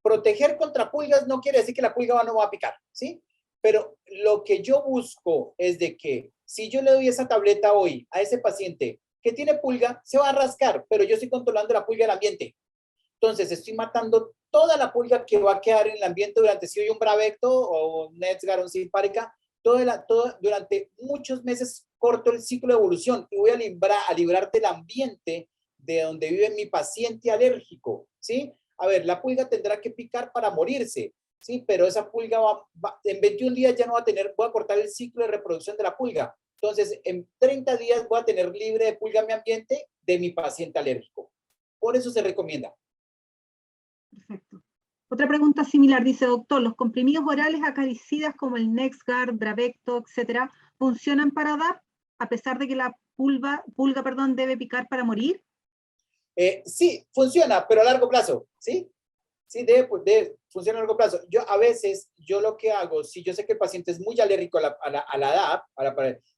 proteger contra pulgas no quiere decir que la pulga no va a picar, ¿sí? Pero lo que yo busco es de que si yo le doy esa tableta hoy a ese paciente que tiene pulga, se va a rascar, pero yo estoy controlando la pulga del ambiente. Entonces, estoy matando toda la pulga que va a quedar en el ambiente durante, si hay un Bravecto o un Nexgard o un Simparica, durante muchos meses corto el ciclo de evolución y voy a librar del ambiente de donde vive mi paciente alérgico, ¿sí? A ver, la pulga tendrá que picar para morirse, ¿sí? Pero esa pulga en 21 días ya no va a voy a cortar el ciclo de reproducción de la pulga. Entonces, en 30 días voy a tener libre de pulga mi ambiente de mi paciente alérgico. Por eso se recomienda. Perfecto. Otra pregunta similar dice, doctor, ¿los comprimidos orales acaricidas como el Nexgard, Bravecto, etcétera, funcionan para DAP a pesar de que la pulga, debe picar para morir? Sí, funciona, pero a largo plazo, ¿sí? Sí, debe funcionar a largo plazo. A veces, yo lo que hago, si yo sé que el paciente es muy alérgico a la DAP,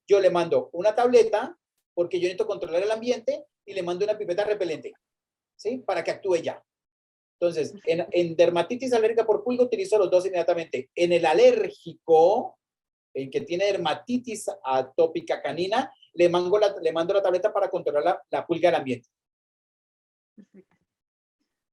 yo le mando una tableta, porque yo necesito controlar el ambiente, y le mando una pipeta repelente, ¿sí? Para que actúe ya. Entonces, en dermatitis alérgica por pulga utilizo los dos inmediatamente. En el alérgico, el que tiene dermatitis atópica canina, le mando la tableta para controlar la pulga del ambiente. Perfecto.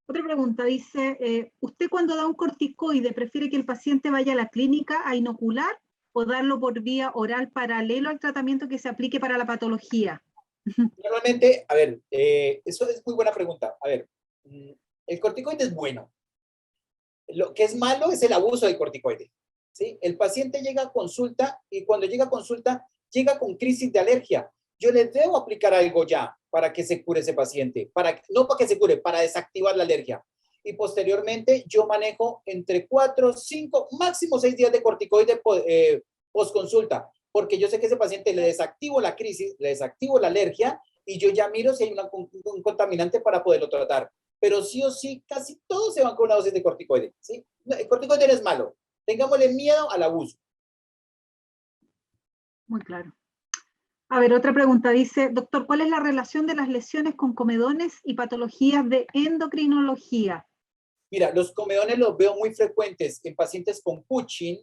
Otra pregunta dice, ¿usted cuando da un corticoide prefiere que el paciente vaya a la clínica a inocular o darlo por vía oral paralelo al tratamiento que se aplique para la patología? Normalmente, a ver, eso es muy buena pregunta. A ver, el corticoide es bueno. Lo que es malo es el abuso del corticoide, ¿sí? El paciente llega a consulta y cuando llega a consulta, llega con crisis de alergia. Yo le debo aplicar algo ya para que se cure ese paciente, no para que se cure, para desactivar la alergia. Y posteriormente yo manejo entre 4, 5, máximo 6 días de corticoide post-consulta, porque yo sé que ese paciente le desactivo la crisis, le desactivo la alergia y yo ya miro si hay un contaminante para poderlo tratar. Pero sí o sí, casi todos se van con una dosis de corticoide, ¿sí? El corticoide no es malo. Tengámosle miedo al abuso. Muy claro. A ver, otra pregunta dice, doctor, ¿cuál es la relación de las lesiones con comedones y patologías de endocrinología? Mira, los comedones los veo muy frecuentes en pacientes con Cushing,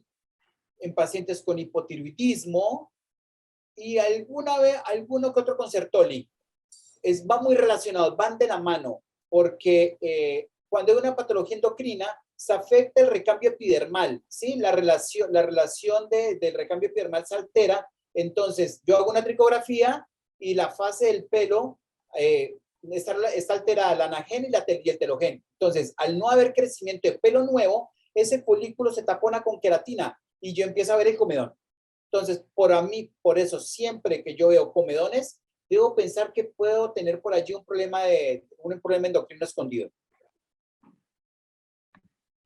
en pacientes con hipotiroidismo y alguno que otro con Sertoli. Va muy relacionado, van de la mano, porque cuando hay una patología endocrina, se afecta el recambio epidermal, ¿sí? La relación del recambio epidermal se altera. Entonces, yo hago una tricografía y la fase del pelo está alterada, la anagen y el telogén. Entonces, al no haber crecimiento de pelo nuevo, ese folículo se tapona con queratina y yo empiezo a ver el comedón. Entonces, por eso, siempre que yo veo comedones, debo pensar que puedo tener por allí un problema endocrino escondido.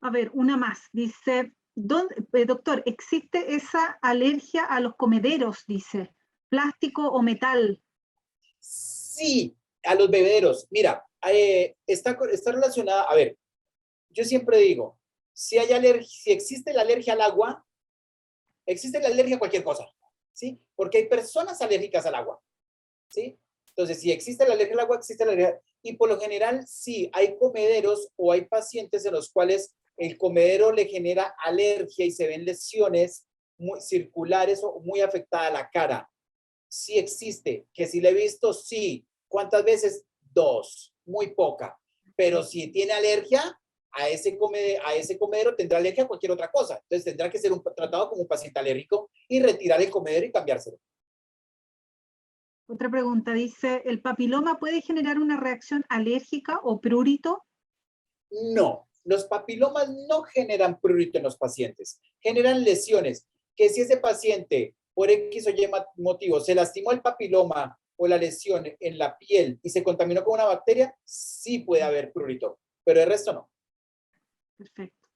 A ver, una más. Dice, doctor, ¿existe esa alergia a los comederos? Dice, ¿plástico o metal? Sí, a los bebederos. Mira, está relacionada, a ver, yo siempre digo, si existe la alergia al agua, existe la alergia a cualquier cosa, ¿sí? Porque hay personas alérgicas al agua, ¿sí? Entonces, si existe la alergia al agua, existe la alergia. Y por lo general, sí, hay comederos o hay pacientes en los cuales el comedero le genera alergia y se ven lesiones muy circulares o muy afectada la cara. Sí existe, que si le he visto, sí. ¿Cuántas veces? 2, muy poca. Pero si tiene alergia a ese comedero, tendrá alergia a cualquier otra cosa. Entonces tendrá que ser tratado como un paciente alérgico y retirar el comedero y cambiárselo. Otra pregunta dice, ¿el papiloma puede generar una reacción alérgica o prurito? No, Los papilomas no generan prurito en los pacientes, generan lesiones, que si ese paciente por X o Y motivo se lastimó el papiloma o la lesión en la piel y se contaminó con una bacteria, sí puede haber prurito, pero el resto no. Perfecto.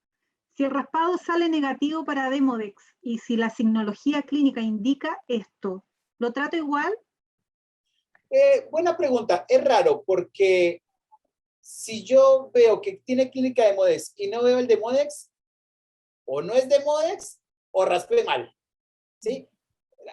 Si el raspado sale negativo para Demodex y si la signología clínica indica esto, ¿lo trato igual? Buena pregunta. Es raro porque si yo veo que tiene clínica de Demodex y no veo el Demodex, o no es Demodex o raspé mal, ¿sí?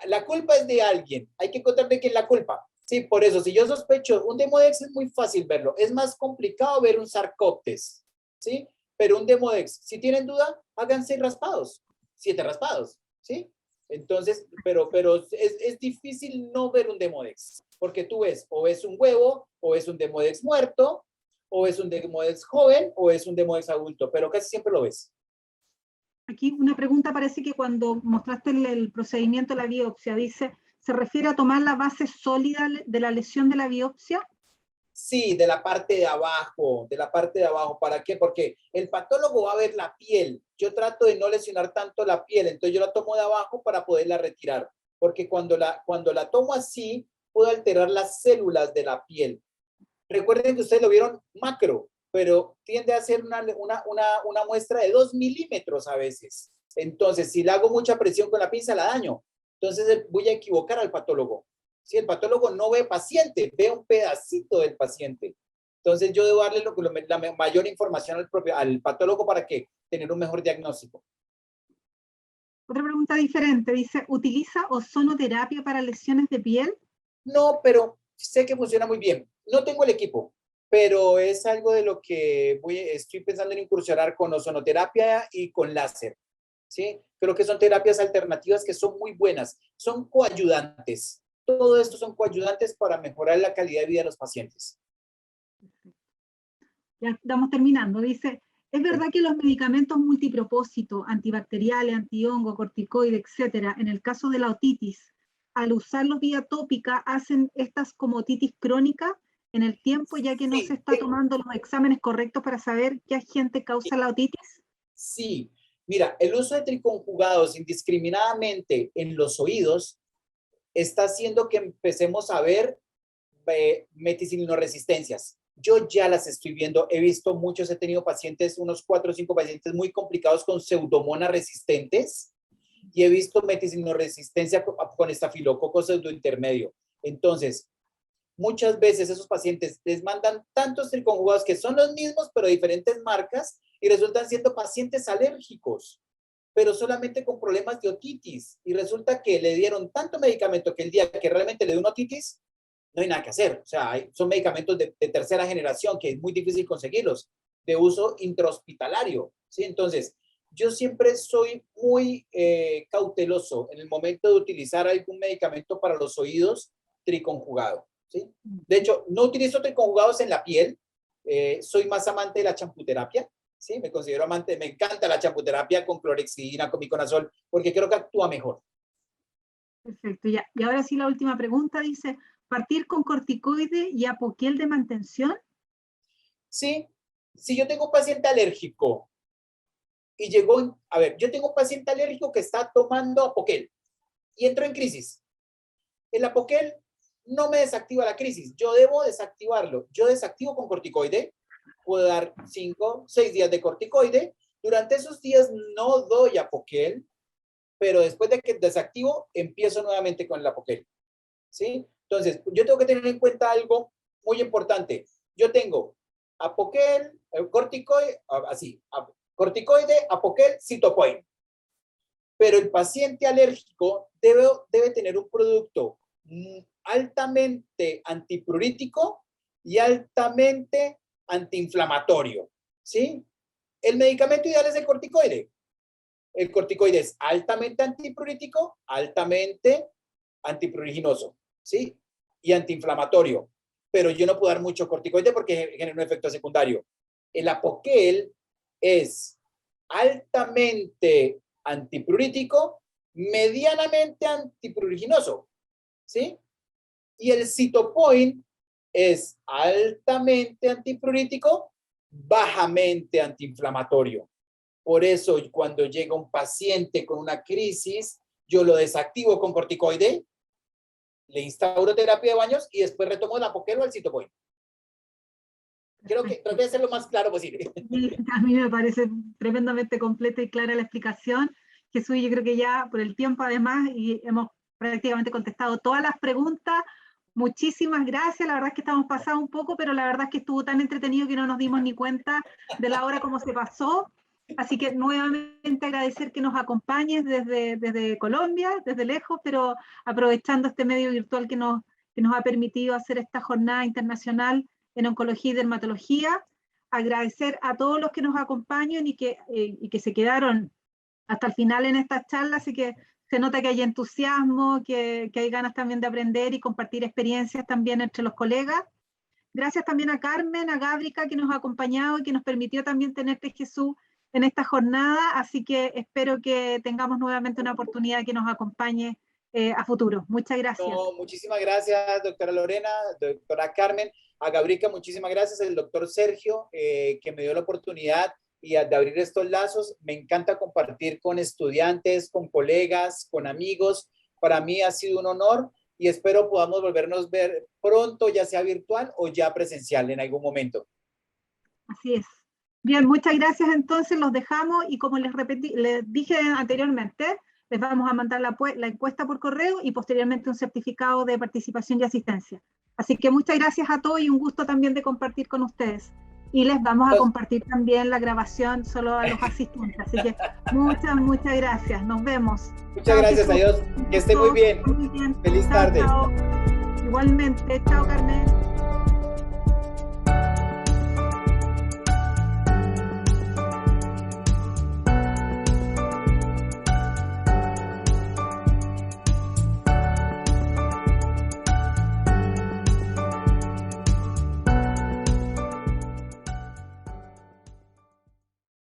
La culpa es de alguien. Hay que encontrar de quién es la culpa. Sí, por eso, si yo sospecho un Demodex es muy fácil verlo. Es más complicado ver un Sarcoptes, ¿sí? Pero un Demodex, si tienen duda, háganse raspados, 7 raspados, ¿sí? Entonces, pero es difícil no ver un Demodex, porque tú ves, o es un huevo, o es un Demodex muerto, o es un Demodex joven, o es un Demodex adulto, pero casi siempre lo ves. Aquí una pregunta, parece que cuando mostraste el procedimiento de la biopsia, dice, ¿se refiere a tomar la base sólida de la lesión de la biopsia? Sí, de la parte de abajo, de la parte de abajo. ¿Para qué? Porque el patólogo va a ver la piel. Yo trato de no lesionar tanto la piel, entonces yo la tomo de abajo para poderla retirar. Porque cuando la tomo así, puedo alterar las células de la piel. Recuerden que ustedes lo vieron macro, pero tiende a ser una muestra de 2 milímetros a veces. Entonces, si le hago mucha presión con la pinza, la daño. Entonces, voy a equivocar al patólogo. Si el patólogo no ve paciente, ve un pedacito del paciente. Entonces, yo debo darle la mayor información al patólogo para que tener un mejor diagnóstico. Otra pregunta diferente, dice, ¿utiliza ozonoterapia para lesiones de piel? No, pero sé que funciona muy bien. No tengo el equipo, pero es algo de lo que estoy pensando en incursionar con ozonoterapia y con láser. ¿Sí? Creo que son terapias alternativas que son muy buenas. Son coayudantes. Todo esto son coayudantes para mejorar la calidad de vida de los pacientes. Ya estamos terminando. Dice, ¿es verdad que los medicamentos multipropósito, antibacteriales, antihongo, corticoide, etcétera, en el caso de la otitis, al usarlos vía tópica, hacen estas como otitis crónica en el tiempo, ya que no se está tomando los exámenes correctos para saber qué agente causa la otitis? Sí, mira, el uso de triconjugados indiscriminadamente en los oídos está haciendo que empecemos a ver meticiniloresistencias. Yo ya las estoy viendo, he visto muchos, he tenido pacientes, unos 4 o 5 pacientes muy complicados con pseudomonas resistentes y he visto meticiniloresistencia con estafilococo pseudointermedio. Entonces, muchas veces esos pacientes les mandan tantos triconjugados que son los mismos, pero diferentes marcas y resultan siendo pacientes alérgicos, pero solamente con problemas de otitis. Y resulta que le dieron tanto medicamento que el día que realmente le dio una otitis, no hay nada que hacer. O sea, son medicamentos de tercera generación que es muy difícil conseguirlos, de uso intrahospitalario, ¿sí? Entonces, yo siempre soy muy cauteloso en el momento de utilizar algún medicamento para los oídos triconjugado, ¿sí? De hecho, no utilizo triconjugados en la piel. Soy más amante de la champuterapia, ¿sí? Me considero amante, me encanta la champuterapia con clorexidina, con miconazol, porque creo que actúa mejor. Perfecto, ya. Y ahora sí la última pregunta dice, ¿partir con corticoide y apoquiel de mantención? Sí, si yo tengo un paciente alérgico y llegó, a ver, yo tengo un paciente alérgico que está tomando apoquel y entró en crisis. El apoquel no me desactiva la crisis, yo debo desactivarlo. Yo desactivo con corticoide, puedo dar 5, 6 días de corticoide. Durante esos días no doy apoquel, pero después de que desactivo, empiezo nuevamente con el apoquel, ¿sí? Entonces, yo tengo que tener en cuenta algo muy importante. Yo tengo apoquel, corticoide, así, corticoide, apoquel, citopoin. Pero el paciente alérgico debe tener un producto altamente antiprurítico y altamente antiinflamatorio, ¿sí? El medicamento ideal es el corticoide. El corticoide es altamente antiprurítico, altamente antipruriginoso, ¿sí? Y antiinflamatorio. Pero yo no puedo dar mucho corticoide porque genera un efecto secundario. El apoquel es altamente antiprurítico, medianamente antipruriginoso, ¿sí? Y el citopoin es altamente antiprurítico bajamente antiinflamatorio. Por eso, cuando llega un paciente con una crisis, yo lo desactivo con corticoide, le instauro terapia de baños y después retomo la Apoquel o el Citopoin. Creo que traté de ser lo más claro posible. A mí me parece tremendamente completa y clara la explicación. Jesús, yo creo que ya por el tiempo además, y hemos prácticamente contestado todas las preguntas. Muchísimas gracias, la verdad es que estamos pasados un poco, pero la verdad es que estuvo tan entretenido que no nos dimos ni cuenta de la hora como se pasó. Así que nuevamente agradecer que nos acompañes desde Colombia, desde lejos, pero aprovechando este medio virtual que nos ha permitido hacer esta jornada internacional en oncología y dermatología. Agradecer a todos los que nos acompañan y que se quedaron hasta el final en esta charla, así que se nota que hay entusiasmo, que hay ganas también de aprender y compartir experiencias también entre los colegas. Gracias también a Carmen, a Gábrica, que nos ha acompañado y que nos permitió también tenerte, Jesús, en esta jornada, así que espero que tengamos nuevamente una oportunidad que nos acompañe a futuro. Muchas gracias. No, muchísimas gracias, doctora Lorena, doctora Carmen. A Gábrica, muchísimas gracias. El doctor Sergio, que me dio la oportunidad de abrir estos lazos. Me encanta compartir con estudiantes, con colegas, con amigos. Para mí ha sido un honor y espero podamos volvernos a ver pronto, ya sea virtual o ya presencial en algún momento. Así es. Bien, muchas gracias. Entonces los dejamos y como les dije anteriormente, les vamos a mandar la encuesta por correo y posteriormente un certificado de participación y asistencia. Así que muchas gracias a todos y un gusto también de compartir con ustedes. Y les vamos a compartir también la grabación solo a los asistentes. Así que muchas gracias. Nos vemos. Muchas gracias, adiós. Que esté muy bien. Muy bien. Feliz tarde. Chao. Igualmente. Chao, Carmen.